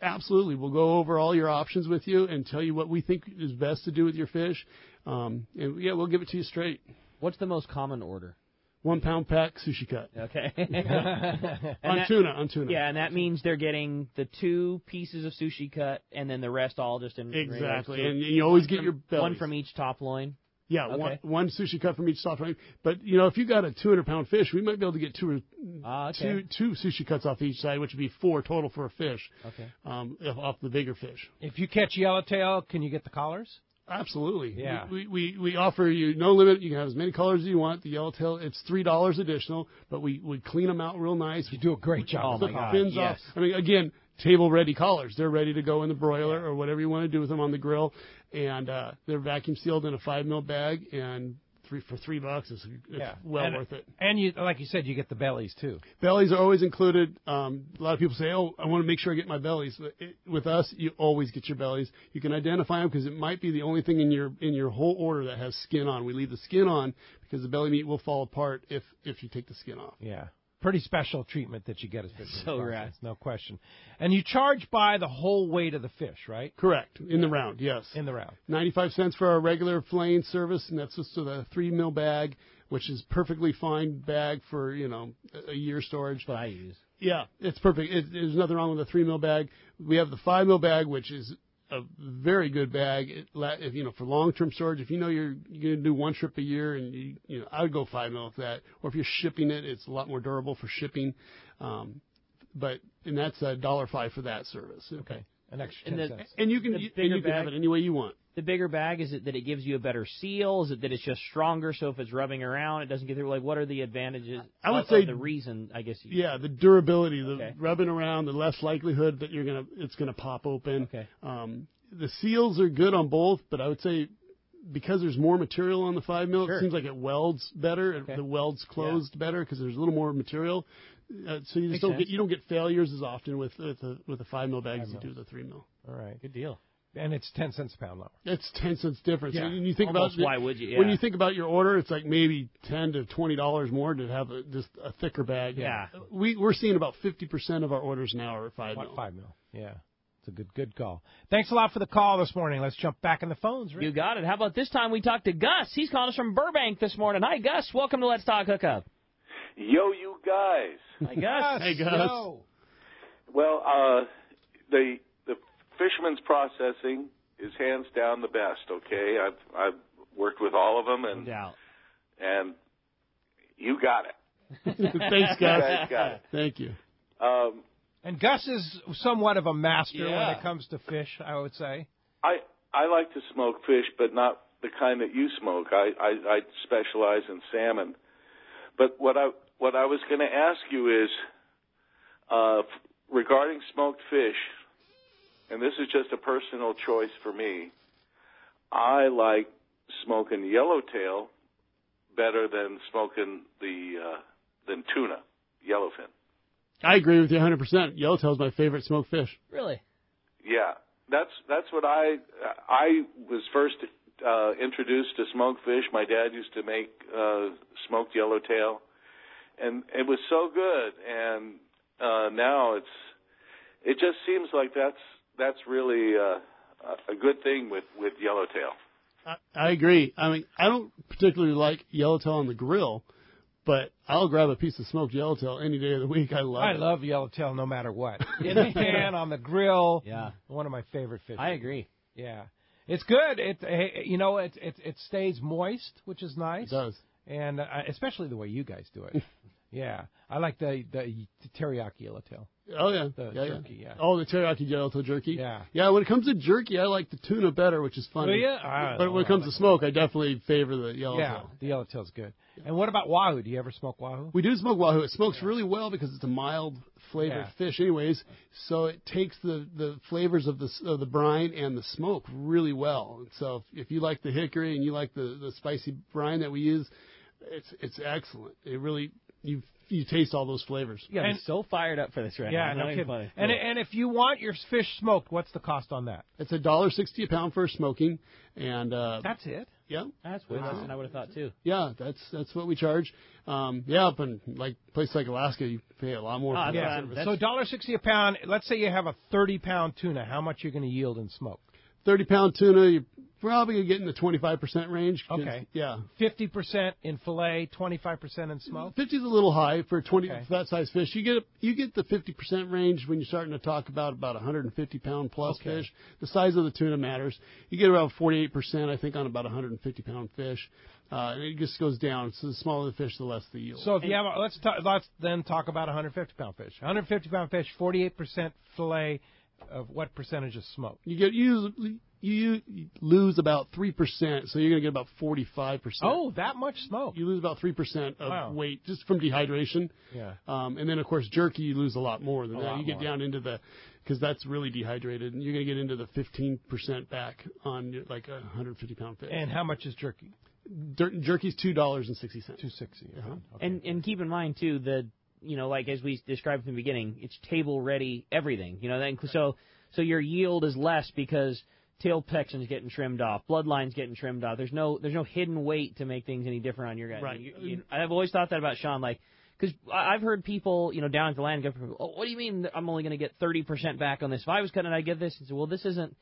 Absolutely. We'll go over all your options with you and tell you what we think is best to do with your fish. We'll give it to you straight. What's the most common order? 1 pound pack Sushi Cut. Okay. on tuna. Yeah, and that means they're getting the 2 pieces of Sushi Cut and then the rest all just in exactly. regular. And you always get your bellies. One from each top loin. Yeah, okay. one Sushi Cut from each top loin. But if you got a 200-pound fish, we might be able to get two Sushi Cuts off each side, which would be 4 total for a fish. Okay. Off the bigger fish. If you catch yellowtail, can you get the collars? Absolutely. Yeah. We offer you no limit. You can have as many colors as you want. The yellowtail, it's $3 additional, but we clean them out real nice. You do a great job. Oh my God. Fins yes. off. I mean, again, table ready collars. They're ready to go in the broiler or whatever you want to do with them on the grill, and they're vacuum sealed in a 5 mil bag, and for $3, it's worth it. And you, like you said, you get the bellies too. Bellies are always included. A lot of people say, "Oh, I want to make sure I get my bellies." But with us, you always get your bellies. You can identify them because it might be the only thing in your whole order that has skin on. We leave the skin on because the belly meat will fall apart if you take the skin off. Yeah. Pretty special treatment that you get as fish. So rad. No question. And you charge by the whole weight of the fish, right? Correct. In the round, yes. In the round. 95 cents for our regular filleting service, and that's just a 3 mil bag, which is perfectly fine bag for, a year storage. That's what I use. Yeah, it's perfect. There's nothing wrong with a 3 mil bag. We have the 5 mil bag, which is a very good bag. For long-term storage, if you're going to do one trip a year, and I would go 5 mil with that. Or if you're shipping it, it's a lot more durable for shipping. And that's $1.05 for that service. Okay, an extra 10 cents. And you can have it any way you want. The bigger bag, is it that it gives you a better seal? Is it that it's just stronger, so if it's rubbing around, it doesn't get through? Like, what are the advantages? I would say the reason, I guess. The durability, the rubbing around, the less likelihood that it's gonna pop open. Okay. The seals are good on both, but I would say because there's more material on the 5 mil, Sure. it seems like it welds better. Okay. The welds closed better because there's a little more material. So you just don't get failures as often with the 5 mil bag as you do with the 3 mil. All right. Good deal. And it's 10 cents a pound lower. It's 10 cents difference. Yeah. And you think Almost, about why would you? Yeah. When you think about your order, it's like maybe $10 to $20 more to have just a thicker bag. Yeah. We're seeing about 50% of our orders now are 5 mil. 5 mil. Yeah. It's a good call. Thanks a lot for the call this morning. Let's jump back in the phones, Rick. You got it. How about this time we talked to Gus? He's calling us from Burbank this morning. Hi, Gus. Welcome to Let's Talk Hookup. Yo, you guys. Hi, Gus. Hey, Gus. Yo. Well, the Fisherman's processing is hands down the best. Okay, I've worked with all of them, and you got it. Thanks, Gus. You guys got it. Thank you. And Gus is somewhat of a master when it comes to fish, I would say. I like to smoke fish, but not the kind that you smoke. I specialize in salmon. But what I was going to ask you is regarding smoked fish, and this is just a personal choice for me. I like smoking yellowtail better than smoking than tuna, yellowfin. I agree with you 100%. Yellowtail is my favorite smoked fish. Really? Yeah, that's what I was first introduced to smoked fish. My dad used to make smoked yellowtail, and it was so good. And now it just seems like that's really a good thing with yellowtail. I agree. I mean, I don't particularly like yellowtail on the grill, but I'll grab a piece of smoked yellowtail any day of the week. I love yellowtail no matter what. In the pan, on the grill. Yeah. One of my favorite fish. I agree. Yeah. It's good. It stays moist, which is nice. It does. And especially the way you guys do it. Yeah. I like the teriyaki yellowtail. Oh, yeah. The jerky, yeah. Oh, the teriyaki yellowtail jerky? Yeah. Yeah, when it comes to jerky, I like the tuna better, which is funny. Oh, yeah? But when it comes to smoke, I definitely favor the yellowtail. Yeah, the yellowtail's good. And what about wahoo? Do you ever smoke wahoo? We do smoke wahoo. It smokes really well because it's a mild flavored fish anyways, so it takes the flavors of the brine and the smoke really well. And so if you like the hickory and you like the spicy brine that we use, it's excellent. It really... you taste all those flavors. Yeah, I'm so fired up for this right now. No kidding. And if you want your fish smoked, what's the cost on that? It's $1.60 a pound for smoking, and that's it. Yeah, that's way less than I would have thought too. Yeah, that's what we charge. Up in places like Alaska, you pay a lot more. So $1.60 a pound. Let's say you have a 30-pound tuna. How much are you going to yield in smoke? 30-pound tuna, you're probably going to get in the 25% range. Okay. Yeah. 50% in fillet, 25% in smoke? 50 is a little high for for that size fish. You get the 50% range when you're starting to talk about 150-pound plus fish. The size of the tuna matters. You get around 48%, I think, on about 150-pound fish. And it just goes down. So the smaller the fish, the less the yield. So if you have, let's then talk about 150-pound fish. 150-pound fish, 48% fillet. Of what percentage of smoke? You lose about 3%, so you're going to get about 45%. Oh, that much smoke! You lose about 3% of weight just from dehydration. Yeah. And then of course jerky, you lose a lot more than that. You get down into because that's really dehydrated, and you're going to get into the 15% back on like a 150-pound fish. And how much is jerky? Jerky's $2.60. $2.60. Okay. And keep in mind too that. Like as we described from the beginning, it's table-ready everything. So your yield is less because tail section's getting trimmed off, bloodline's getting trimmed off. There's no hidden weight to make things any different on your guys. Right. I've always thought that about Sean, because I've heard people, down at the land go, "Oh, what do you mean I'm only going to get 30% back on this? If I was cutting it, I'd get this." And say, "Well, this isn't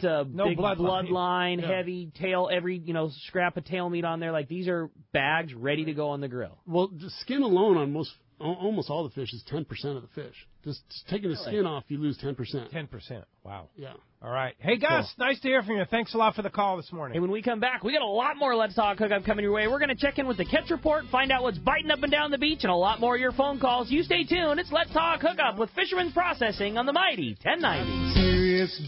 a big bloodline, heavy tail, every scrap of tail meat on there. Like these are bags ready to go on the grill." Well, the skin alone on almost all the fish is 10% of the fish. Just taking the skin off, you lose 10%. 10%. Wow. Yeah. All right. Hey, Gus, nice to hear from you. Thanks a lot for the call this morning. Hey, when we come back, we got a lot more Let's Talk Hookup coming your way. We're going to check in with the catch report, find out what's biting up and down the beach, and a lot more of your phone calls. You stay tuned. It's Let's Talk Hookup with Fisherman's Processing on the Mighty 1090.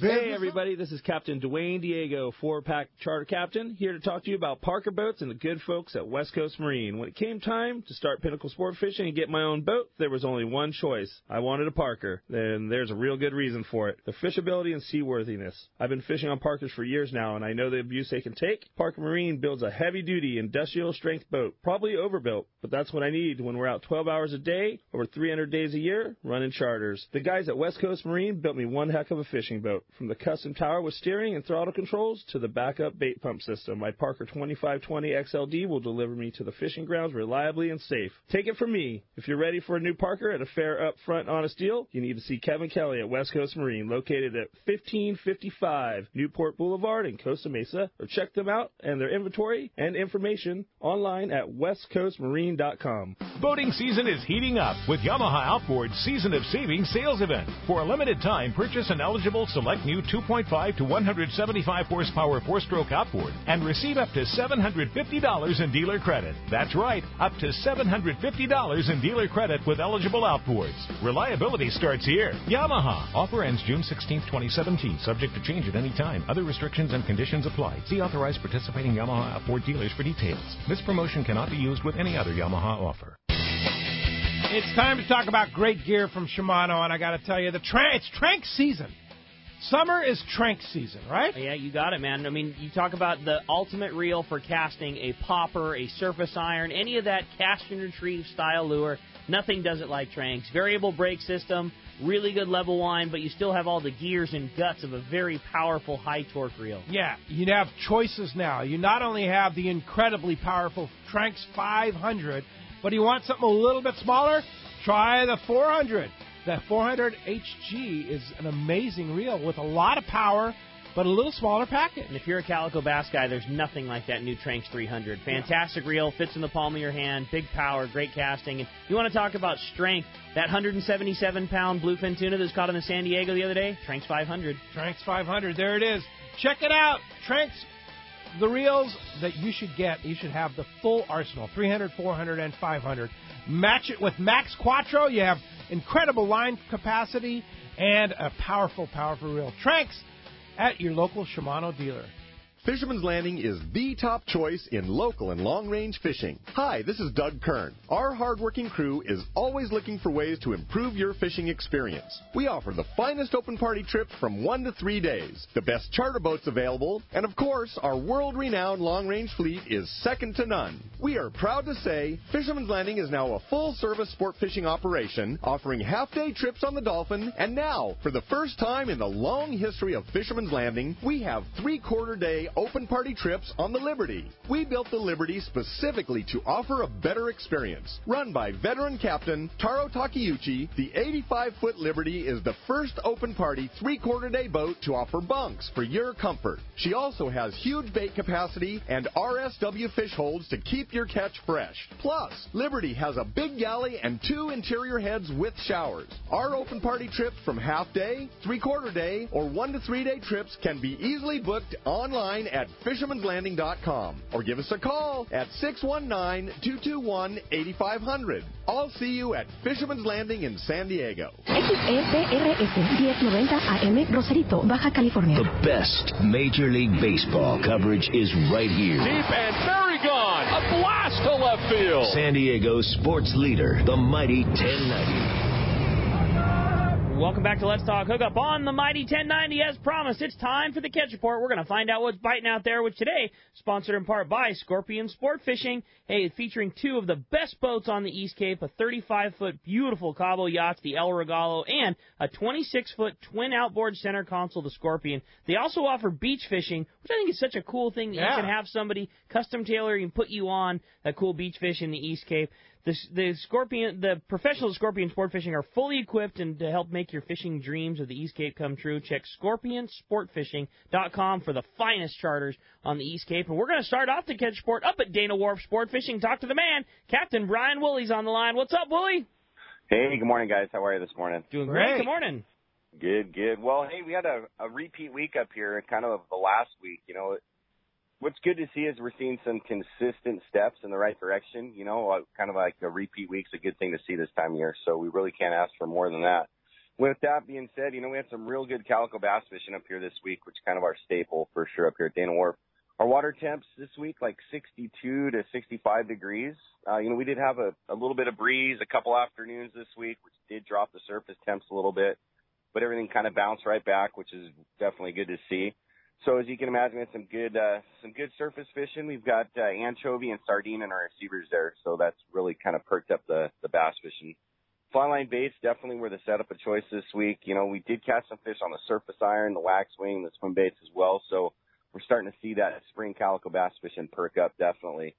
Hey, everybody. This is Captain Dwayne Diego, 4-pack charter captain, here to talk to you about Parker Boats and the good folks at West Coast Marine. When it came time to start Pinnacle Sport Fishing and get my own boat, there was only one choice. I wanted a Parker. And there's a real good reason for it. The fishability and seaworthiness. I've been fishing on Parkers for years now, and I know the abuse they can take. Parker Marine builds a heavy-duty, industrial-strength boat. Probably overbuilt, but that's what I need when we're out 12 hours a day, over 300 days a year, running charters. The guys at West Coast Marine built me one heck of a fishing boat. From the custom tower with steering and throttle controls to the backup bait pump system, my Parker 2520 XLD will deliver me to the fishing grounds reliably and safe. Take it from me. If you're ready for a new Parker at a fair, upfront, honest deal, you need to see Kevin Kelly at West Coast Marine, located at 1555 Newport Boulevard in Costa Mesa, or check them out and their inventory and information online at westcoastmarine.com. Boating season is heating up with Yamaha Outboard's Season of Savings sales event. For a limited time, purchase an eligible select new 2.5 to 175 horsepower 4-stroke outboard and receive up to $750 in dealer credit. That's right, up to $750 in dealer credit with eligible outboards. Reliability starts here. Yamaha. Offer ends June 16, 2017. Subject to change at any time. Other restrictions and conditions apply. See authorized participating Yamaha outboard dealers for details. This promotion cannot be used with any other Yamaha offer. It's time to talk about great gear from Shimano, and I got to tell you, it's Trank season. Summer is Trank season, right? Yeah, you got it, man. I mean, you talk about the ultimate reel for casting, a popper, a surface iron, any of that cast and retrieve style lure. Nothing does it like Trank's. Variable brake system, really good level line, but you still have all the gears and guts of a very powerful high torque reel. Yeah, you have choices now. You not only have the incredibly powerful Trank's 500, but you want something a little bit smaller? Try the 400. The 400 HG is an amazing reel with a lot of power, but a little smaller package. And if you're a calico bass guy, there's nothing like that new Trank's 300. Fantastic reel, fits in the palm of your hand, big power, great casting. And you want to talk about strength, that 177-pound bluefin tuna that was caught in the San Diego the other day, Trank's 500. Trank's 500, there it is. Check it out. Trank's, the reels that you should get, you should have the full arsenal, 300, 400, and 500. Match it with Max Quattro. You have incredible line capacity and a powerful, powerful reel. Trank's at your local Shimano dealer. Fisherman's Landing is the top choice in local and long-range fishing. Hi, this is Doug Kern. Our hardworking crew is always looking for ways to improve your fishing experience. We offer the finest open party trips from 1 to 3 days, the best charter boats available, and of course, our world-renowned long-range fleet is second to none. We are proud to say Fisherman's Landing is now a full-service sport fishing operation, offering half-day trips on the Dolphin, and now, for the first time in the long history of Fisherman's Landing, we have 3/4-day open party trips on the Liberty. We built the Liberty specifically to offer a better experience. Run by veteran captain Taro Takeuchi, the 85-foot Liberty is the first open party 3/4-day boat to offer bunks for your comfort. She also has huge bait capacity and RSW fish holds to keep your catch fresh. Plus, Liberty has a big galley and 2 interior heads with showers. Our open party trips from half-day, 3/4-day, or 1 to 3-day trips can be easily booked online at fishermanslanding.com or give us a call at 619-221-8500. I'll see you at Fisherman's Landing in San Diego. XEPRS 1090 AM Rosarito, Baja California. The best Major League Baseball coverage is right here. Deep and very gone. A blast to left field. San Diego's sports leader, the mighty 1090. Welcome back to Let's Talk Hookup on the Mighty 1090. As promised, it's time for the Catch Report. We're going to find out what's biting out there, which today, sponsored in part by Scorpion Sport Fishing. Hey, featuring 2 of the best boats on the East Cape, a 35-foot beautiful Cabo yacht, the El Regalo, and a 26-foot twin outboard center console, the Scorpion. They also offer beach fishing, which I think is such a cool thing that you can have somebody custom tailor and put you on a cool beach fish in the East Cape. The professionals of Scorpion Sport Fishing are fully equipped and to help make your fishing dreams of the East Cape come true. Check ScorpionSportFishing.com for the finest charters on the East Cape. And we're going to start off the Catch Sport up at Dana Wharf Sport Fishing. Talk to the man, Captain Brian Woolley's on the line. What's up, Woolley? Hey, good morning, guys. How are you this morning? Doing great. Good morning. Good, good. Well, hey, we had a repeat week up here, kind of the last week. You know, what's good to see is we're seeing some consistent steps in the right direction. You know, kind of like a repeat week's a good thing to see this time of year, so we really can't ask for more than that. With that being said, you know, we had some real good calico bass fishing up here this week, which is kind of our staple for sure up here at Dana Wharf. Our water temps this week, like 62 to 65 degrees. You know, we did have a little bit of breeze a couple afternoons this week, which did drop the surface temps a little bit, but everything kind of bounced right back, which is definitely good to see. So as you can imagine, we had some good surface fishing. We've got anchovy and sardine in our receivers there, so that's really kind of perked up the bass fishing. Fly line baits definitely were the setup of choice this week. You know, we did catch some fish on the surface iron, the wax wing, the swim baits as well. So we're starting to see that spring calico bass fishing perk up definitely.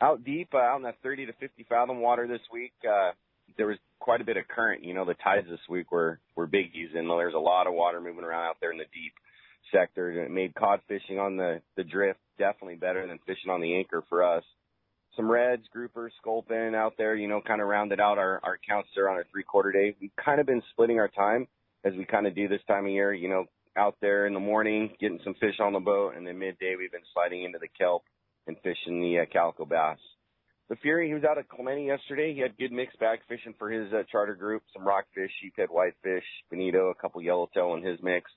Out deep, out in that 30 to 50 fathom water this week, there was quite a bit of current. You know, the tides this week were biggies, and there's a lot of water moving around out there in the deep sector, and it made cod fishing on the drift definitely better than fishing on the anchor for us. Some reds, groupers, sculpin out there, you know, kind of rounded out our counts there on our 3/4 day. We've kind of been splitting our time as we kind of do this time of year, you know, out there in the morning, getting some fish on the boat, and then midday we've been sliding into the kelp and fishing the calico bass. The Fury, he was out at Clemente yesterday. He had good mixed bag fishing for his charter group, some rockfish, sheephead whitefish, bonito, a couple yellowtail in his mix.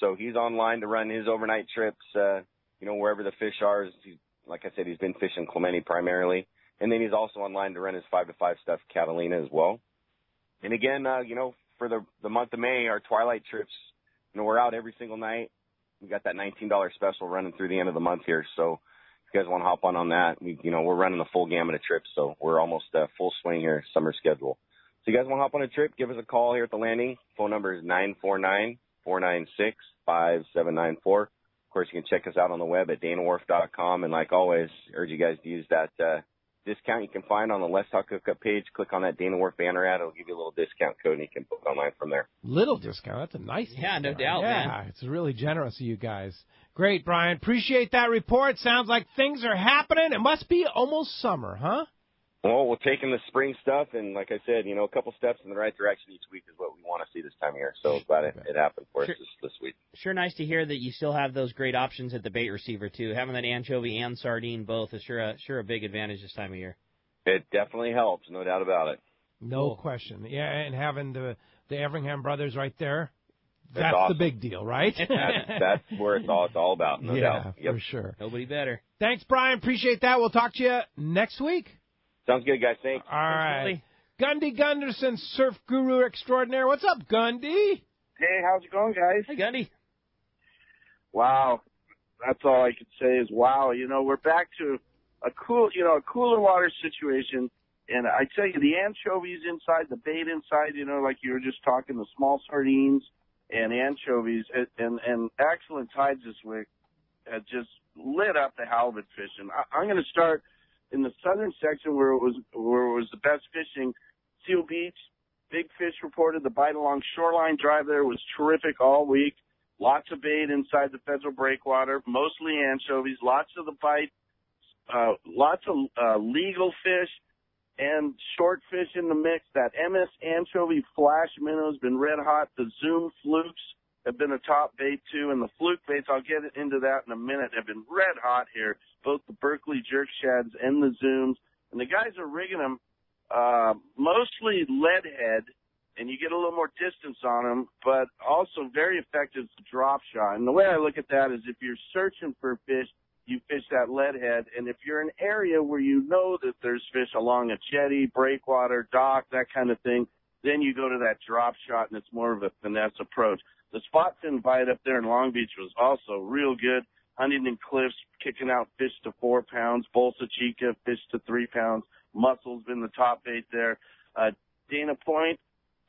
So he's online to run his overnight trips, you know, wherever the fish are. Like I said, he's been fishing Clemente primarily. And then he's also online to run his 5-to-5 stuff Catalina as well. And again, you know, for the month of May, our twilight trips, you know, we're out every single night. We got that $19 special running through the end of the month here. So if you guys want to hop on that, we're running the full gamut of trips. So we're almost full swing here, summer schedule. So you guys want to hop on a trip, give us a call here at the landing. Phone number is 949-496-5794. Of course, you can check us out on the web at danawharf.com. And like always, urge you guys to use that discount you can find on the Let's Talk Hookup page. Click on that Dana Wharf banner ad. It'll give you a little discount code, and you can book online from there. Little discount. That's a nice discount. No doubt, man. man. It's really generous of you guys. Great, Brian. Appreciate that report. Sounds like things are happening. It must be almost summer, huh? Well, we're taking the spring stuff, and like I said, you know, a couple steps in the right direction each week is what we want to see this time of year. So glad it happened for us this week. Sure nice to hear that you still have those great options at the bait receiver, too. Having that anchovy and sardine both is sure a big advantage this time of year. It definitely helps, no doubt about it. No question. Yeah, and having the Everingham brothers right there, That's awesome. the big deal, right? That's where it's all about, no doubt. Yep. For sure. Nobody better. Thanks, Brian. Appreciate that. We'll talk to you next week. Sounds good, guys. Thanks. All right. Gundy Gunderson, surf guru extraordinaire. What's up, Gundy? Hey, how's it going, guys? Hey, Gundy. Wow. That's all I could say is wow. You know, we're back to a cooler water situation. And I tell you, the anchovies inside, the bait inside, you know, like you were just talking, the small sardines and anchovies and excellent tides this week had just lit up the halibut fishing. I'm going to start in the southern section where it was the best fishing. Seal Beach, big fish reported. The bite along shoreline drive there was terrific all week. Lots of bait inside the federal breakwater, mostly anchovies. Lots of the bite, lots of legal fish and short fish in the mix. That MS anchovy flash minnow has been red hot. The Zoom flukes have been a top bait too, and the fluke baits, I'll get into that in a minute, have been red hot here. Both the Berkeley jerk shads and the Zooms, and the guys are rigging them mostly lead head, and you get a little more distance on them, but also very effective drop shot. And the way I look at that is if you're searching for fish, you fish that lead head, and if you're in an area where you know that there's fish along a jetty, breakwater, dock, that kind of thing, then you go to that drop shot, and it's more of a finesse approach. The spot fin bite up there in Long Beach was also real good. Huntington Cliffs kicking out fish to 4 pounds. Bolsa Chica fish to 3 pounds. Mussels been the top bait there. Dana Point,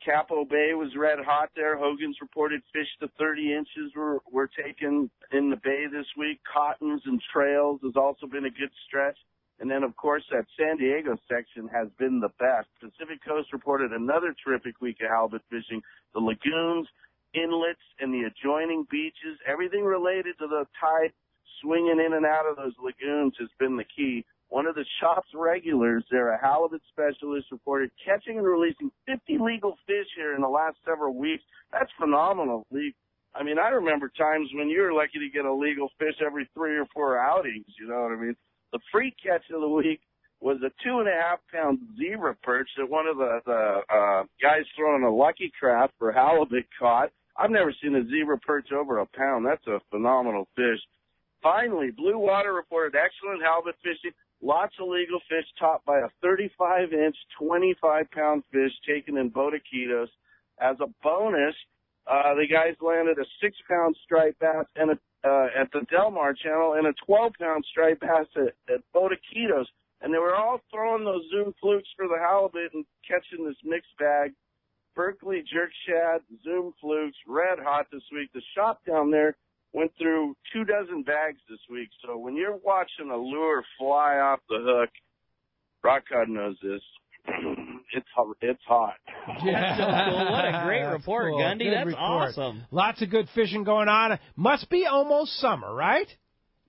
Capo Bay was red hot there. Hogan's reported fish to 30 inches were taken in the bay this week. Cottons and Trails has also been a good stretch. And then, of course, that San Diego section has been the best. Pacific Coast reported another terrific week of halibut fishing. The lagoons, inlets, and the adjoining beaches, everything related to the tide swinging in and out of those lagoons has been the key. One of the shop's regulars there, a halibut specialist, reported catching and releasing 50 legal fish here in the last several weeks. That's phenomenal. I mean, I remember times when you were lucky to get a legal fish every 3 or 4 outings, you know what I mean? The free catch of the week was a 2.5-pound zebra perch that one of the guys throwing a Lucky Craft for halibut caught. I've never seen a zebra perch over a pound. That's a phenomenal fish. Finally, Blue Water reported excellent halibut fishing. Lots of legal fish topped by a 35-inch, 25-pound fish taken in Botaquitos. As a bonus, the guys landed a 6-pound striped bass and at the Del Mar Channel and a 12-pound striped bass at Botaquitos. And they were all throwing those Zoom flukes for the halibut and catching this mixed bag. Berkeley jerk shad, Zoom flukes, red hot this week. The shop down there went through 24 bags this week. So when you're watching a lure fly off the hook, Rock Cod knows this. It's hot. Yeah. So cool. What a great report, cool. Gundy. Good That's report. awesome. Lots of good fishing going on. Must be almost summer, right?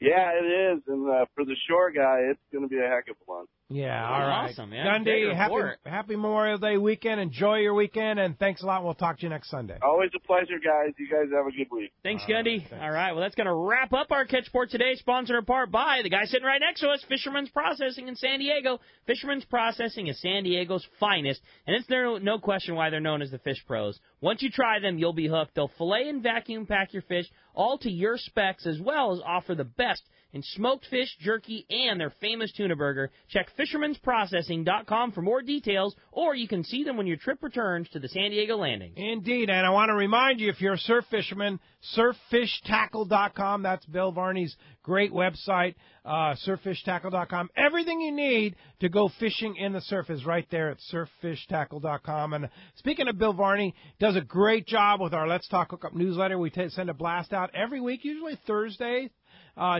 Yeah, it is. And for the shore guy, it's going to be a heck of a one. Yeah, all right. Awesome, man. Gundy, happy Memorial Day weekend. Enjoy your weekend, and thanks a lot. We'll talk to you next Sunday. Always a pleasure, guys. You guys have a good week. Thanks, Gundy. All right, well, that's going to wrap up our Catch Sport today, sponsored in part by the guy sitting right next to us, Fisherman's Processing in San Diego. Fisherman's Processing is San Diego's finest, and it's no question why they're known as the Fish Pros. Once you try them, you'll be hooked. They'll fillet and vacuum pack your fish, all to your specs, as well as offer the best in smoked fish, jerky, and their famous tuna burger. Check fishermansprocessing.com for more details, or you can see them when your trip returns to the San Diego landing. Indeed, and I want to remind you, if you're a surf fisherman, surffishtackle.com. That's Bill Varney's great website, surffishtackle.com. Everything you need to go fishing in the surf is right there at surffishtackle.com. And speaking of Bill Varney, does a great job with our Let's Talk Hookup newsletter. We send a blast out every week, usually Thursday.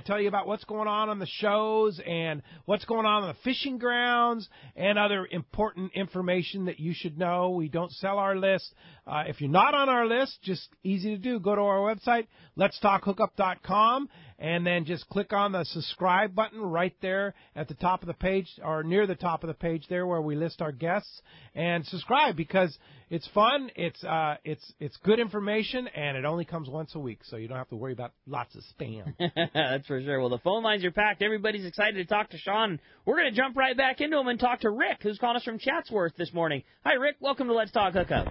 Tell you about what's going on the shows and what's going on the fishing grounds and other important information that you should know. We don't sell our list. If you're not on our list, just easy to do. Go to our website, letstalkhookup.com, and then just click on the subscribe button right there at the top of the page or near the top of the page there where we list our guests, and subscribe because it's fun, it's good information, and it only comes once a week, so you don't have to worry about lots of spam. That's for sure. Well, the phone lines are packed. Everybody's excited to talk to Sean. We're going to jump right back into him and talk to Rick, who's calling us from Chatsworth this morning. Hi, Rick. Welcome to Let's Talk Hookup.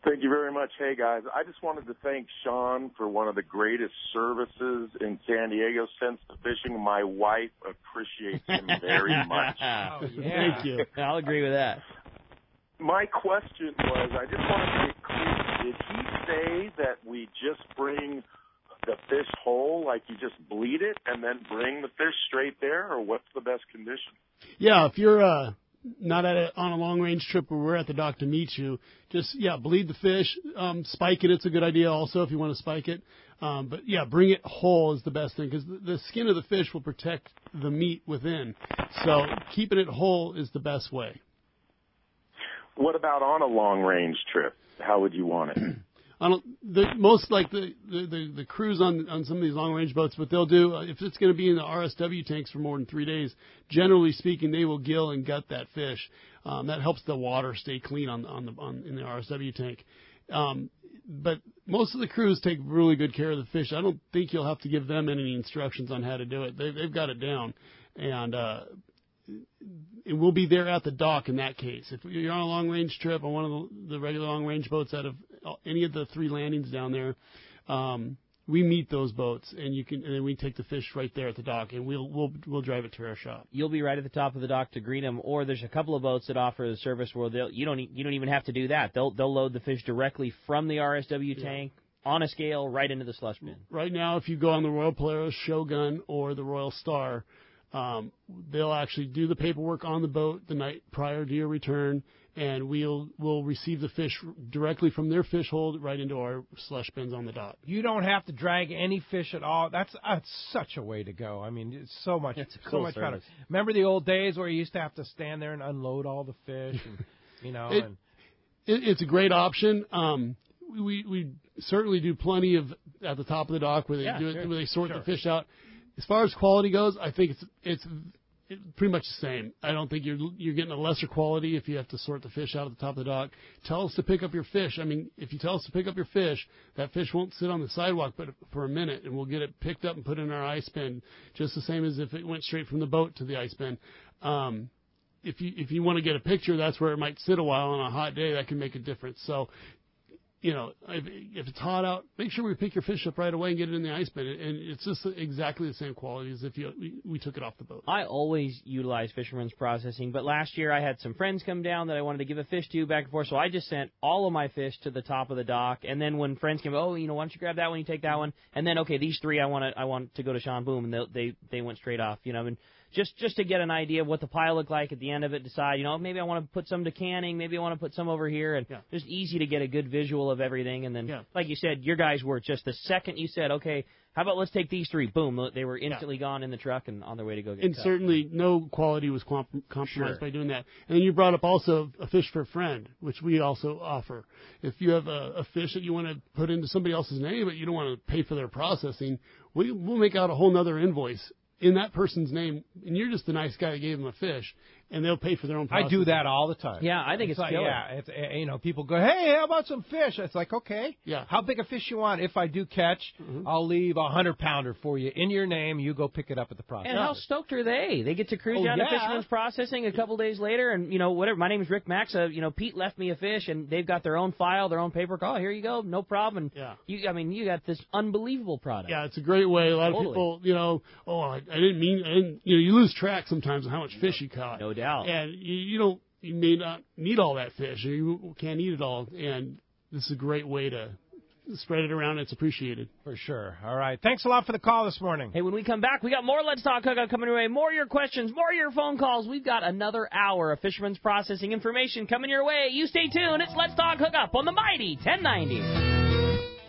Thank you very much. Hey, guys, I just wanted to thank Sean for one of the greatest services in San Diego since the fishing. My wife appreciates him very much. Oh, yeah. Thank you. I'll agree with that. My question was, I just wanted to get clear. Did he say that we just bring the fish whole, like you just bleed it, and then bring the fish straight there, or what's the best condition? Yeah, if you're not on a long-range trip where we're at the dock to meet you, just, bleed the fish. Spike it. It's a good idea also if you want to spike it. But, bring it whole is the best thing because the skin of the fish will protect the meat within. So keeping it whole is the best way. What about on a long-range trip? How would you want it? The crews on some of these long-range boats, what they'll do, if it's going to be in the RSW tanks for more than 3 days, generally speaking, they will gill and gut that fish. That helps the water stay clean in the RSW tank. But most of the crews take really good care of the fish. I don't think you'll have to give them any instructions on how to do it. They've got it down. And it will be there at the dock in that case. If you're on a long-range trip on one of the regular long-range boats out of any of the 3 landings down there, we meet those boats, and then we take the fish right there at the dock, and we'll drive it to our shop. You'll be right at the top of the dock to greet them, or there's a couple of boats that offer the service where you don't even have to do that. They'll load the fish directly from the RSW tank on a scale right into the slush bin. Right now, if you go on the Royal Polaris, Shogun, or the Royal Star, they'll actually do the paperwork on the boat the night prior to your return, and we'll receive the fish directly from their fish hold right into our slush bins on the dock. You don't have to drag any fish at all. That's such a way to go. I mean, it's so much, better. Remember the old days where you used to have to stand there and unload all the fish, and, it's a great option. We certainly do plenty of at the top of the dock where they where they sort the fish out. As far as quality goes, I think it's pretty much the same. I don't think you're getting a lesser quality if you have to sort the fish out at the top of the dock. Tell us to pick up your fish. I mean, if you tell us to pick up your fish, that fish won't sit on the sidewalk but for a minute, and we'll get it picked up and put in our ice bin, just the same as if it went straight from the boat to the ice bin. If you want to get a picture, that's where it might sit a while on a hot day. That can make a difference. So, if it's hot out, make sure we pick your fish up right away and get it in the ice bin. And it's just exactly the same quality as if we took it off the boat. I always utilize Fisherman's processing, but last year I had some friends come down that I wanted to give a fish to back and forth, so I just sent all of my fish to the top of the dock. And then when friends came, why don't you grab that one, you take that one, and then these 3 I want to go to Sean, boom, and they went straight off. And just to get an idea of what the pile looked like at the end of it, decide, maybe I want to put some to canning, maybe I want to put some over here, and just easy to get a good visual of everything. And then, like you said, your guys were just the second you said, okay, how about let's take these 3, boom, they were instantly gone in the truck and on their way to go get And cut. Certainly no quality was compromised by doing that. And then you brought up also a fish for a friend, which we also offer. If you have a fish that you want to put into somebody else's name, but you don't want to pay for their processing, we'll make out a whole nother invoice in that person's name, and you're just the nice guy that gave them a fish, and they'll pay for their own processing. I do that all the time. Yeah, I think it's like, killer. Yeah, people go, hey, how about some fish? It's like, okay. Yeah. How big a fish you want? If I do catch, I'll leave 100-pounder for you in your name. You go pick it up at the processor. And how stoked are they? They get to cruise down to Fisherman's Processing a couple days later, and, whatever. My name is Rick Maxa. Pete left me a fish, and they've got their own file, their own paperwork. Oh, here you go. No problem. And you got this unbelievable product. Yeah, it's a great way. A lot of people, I didn't mean, you lose track sometimes of how much fish you caught. No doubt. And you may not need all that fish, or you can't eat it all. And this is a great way to spread it around. It's appreciated. For sure. All right. Thanks a lot for the call this morning. Hey, when we come back, we got more Let's Talk Hookup coming your way. More of your questions, more of your phone calls. We've got another hour of Fisherman's Processing information coming your way. You stay tuned. It's Let's Talk Hookup on the mighty 1090.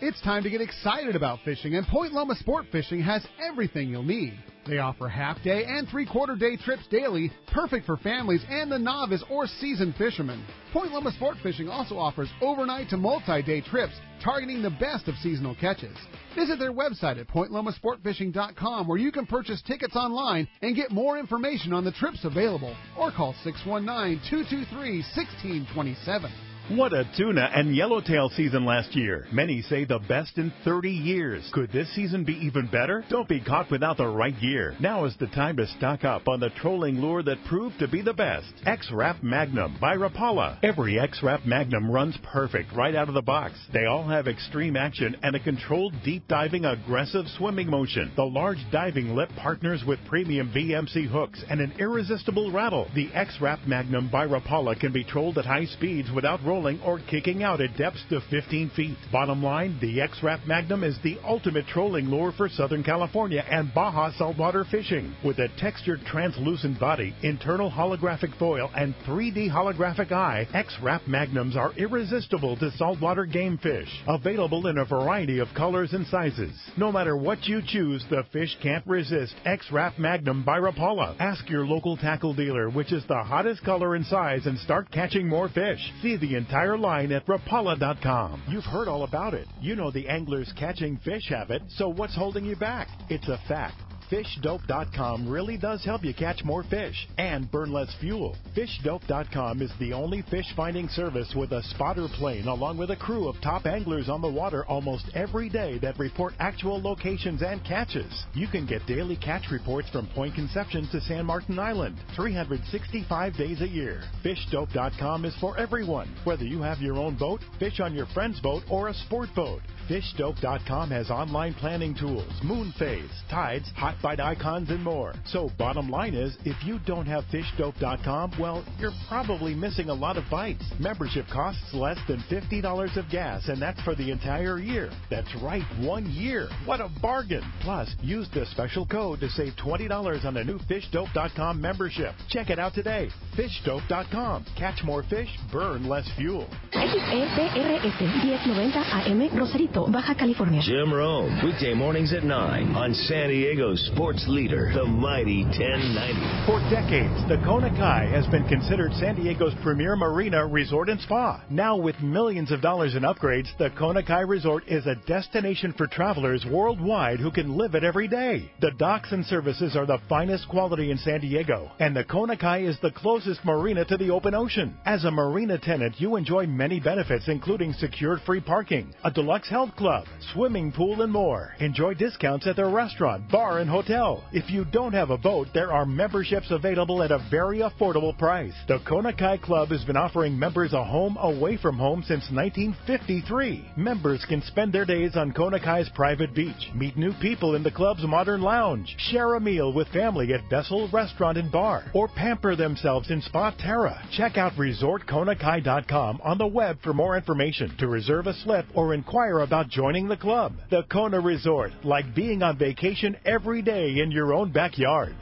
It's time to get excited about fishing, and Point Loma Sport Fishing has everything you'll need. They offer half-day and three-quarter-day trips daily, perfect for families and the novice or seasoned fishermen. Point Loma Sport Fishing also offers overnight to multi-day trips, targeting the best of seasonal catches. Visit their website at pointlomasportfishing.com, where you can purchase tickets online and get more information on the trips available, or call 619-223-1627. What a tuna and yellowtail season last year. Many say the best in 30 years. Could this season be even better? Don't be caught without the right gear. Now is the time to stock up on the trolling lure that proved to be the best. X-Rap Magnum by Rapala. Every X-Rap Magnum runs perfect right out of the box. They all have extreme action and a controlled deep diving aggressive swimming motion. The large diving lip partners with premium VMC hooks and an irresistible rattle. The X-Rap Magnum by Rapala can be trolled at high speeds without rolling or kicking out at depths to 15 feet. Bottom line, the X-Rap Magnum is the ultimate trolling lure for Southern California and Baja saltwater fishing. With a textured translucent body, internal holographic foil, and 3D holographic eye, X-Rap Magnums are irresistible to saltwater game fish. Available in a variety of colors and sizes. No matter what you choose, the fish can't resist X-Rap Magnum by Rapala. Ask your local tackle dealer which is the hottest color and size and start catching more fish. See the entire line at Rapala.com. You've heard all about it. You know the angler's catching fish habit, so what's holding you back? It's a fact. FishDope.com really does help you catch more fish and burn less fuel. FishDope.com is the only fish finding service with a spotter plane along with a crew of top anglers on the water almost every day that report actual locations and catches. You can get daily catch reports from Point Conception to San Martin Island, 365 days a year. FishDope.com is for everyone, whether you have your own boat, fish on your friend's boat, or a sport boat. FishDope.com has online planning tools, moon phase, tides, hot bite icons, and more. So bottom line is, if you don't have FishDope.com, well, you're probably missing a lot of bites. Membership costs less than $50 of gas, and that's for the entire year. That's right, 1 year. What a bargain. Plus, use the special code to save $20 on a new FishDope.com membership. Check it out today. FishDope.com. Catch more fish, burn less fuel. XEPRS 1090 AM Rosarito, Baja California. Jim Rome, weekday mornings at 9 on San Diego's sports leader, the mighty 1090. For decades, the Kona Kai has been considered San Diego's premier marina, resort, and spa. Now, with millions of dollars in upgrades, the Kona Kai Resort is a destination for travelers worldwide who can live it every day. The docks and services are the finest quality in San Diego, and the Kona Kai is the closest marina to the open ocean. As a marina tenant, you enjoy many benefits, including secured free parking, a deluxe health club, swimming pool, and more. Enjoy discounts at their restaurant, bar, and hotel. If you don't have a boat, there are memberships available at a very affordable price. The Kona Kai Club has been offering members a home away from home since 1953. Members can spend their days on Kona Kai's private beach, meet new people in the club's modern lounge, share a meal with family at Vessel Restaurant and Bar, or pamper themselves in Spa Terra. Check out ResortKonakai.com on the web for more information, to reserve a slip, or inquire about joining the club. The Kona Resort, like being on vacation every day in your own backyard.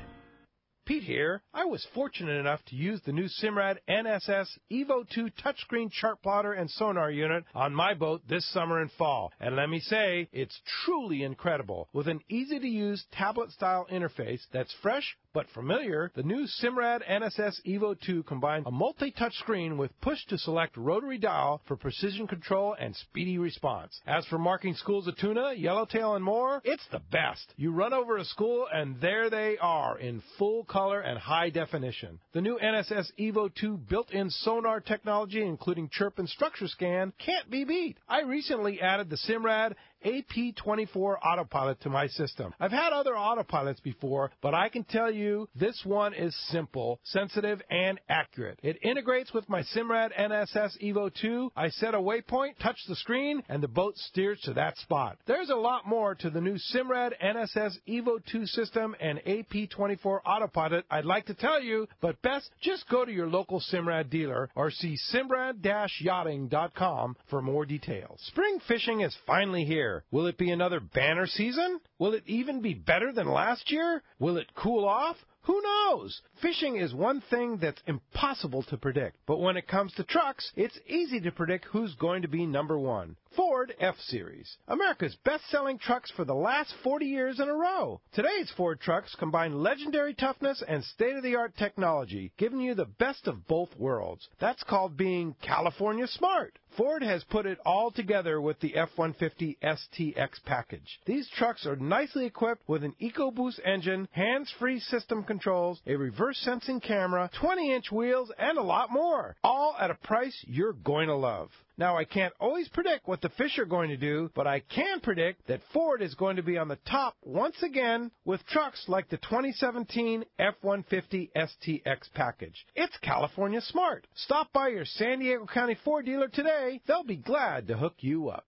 Pete here. I was fortunate enough to use the new Simrad NSS Evo 2 touchscreen chart plotter and sonar unit on my boat this summer and fall. And let me say, it's truly incredible. With an easy-to-use tablet-style interface that's fresh but familiar, the new Simrad NSS Evo 2 combines a multi-touch screen with push-to-select rotary dial for precision control and speedy response. As for marking schools of tuna, yellowtail, and more, it's the best. You run over a school, and there they are in full color and high definition. The new NSS Evo 2 built-in sonar technology, including chirp and structure scan, can't be beat. I recently added the Simrad AP24 autopilot to my system. I've had other autopilots before, but I can tell you this one is simple, sensitive, and accurate. It integrates with my Simrad NSS Evo 2. I set a waypoint, touch the screen, and the boat steers to that spot. There's a lot more to the new Simrad NSS Evo 2 system and AP24 autopilot I'd like to tell you, but best just go to your local Simrad dealer or see simrad-yachting.com for more details. Spring fishing is finally here. Will it be another banner season? Will it even be better than last year? Will it cool off? Who knows? Fishing is one thing that's impossible to predict. But when it comes to trucks, it's easy to predict who's going to be number one. Ford F-Series, America's best-selling trucks for the last 40 years in a row. Today's Ford trucks combine legendary toughness and state-of-the-art technology, giving you the best of both worlds. That's called being California smart. Ford has put it all together with the F-150 STX package. These trucks are nicely equipped with an EcoBoost engine, hands-free system controls, a reverse sensing camera, 20-inch wheels, and a lot more, all at a price you're going to love. Now, I can't always predict what the fish are going to do, but I can predict that Ford is going to be on the top once again with trucks like the 2017 F-150 STX package. It's California smart. Stop by your San Diego County Ford dealer today. They'll be glad to hook you up.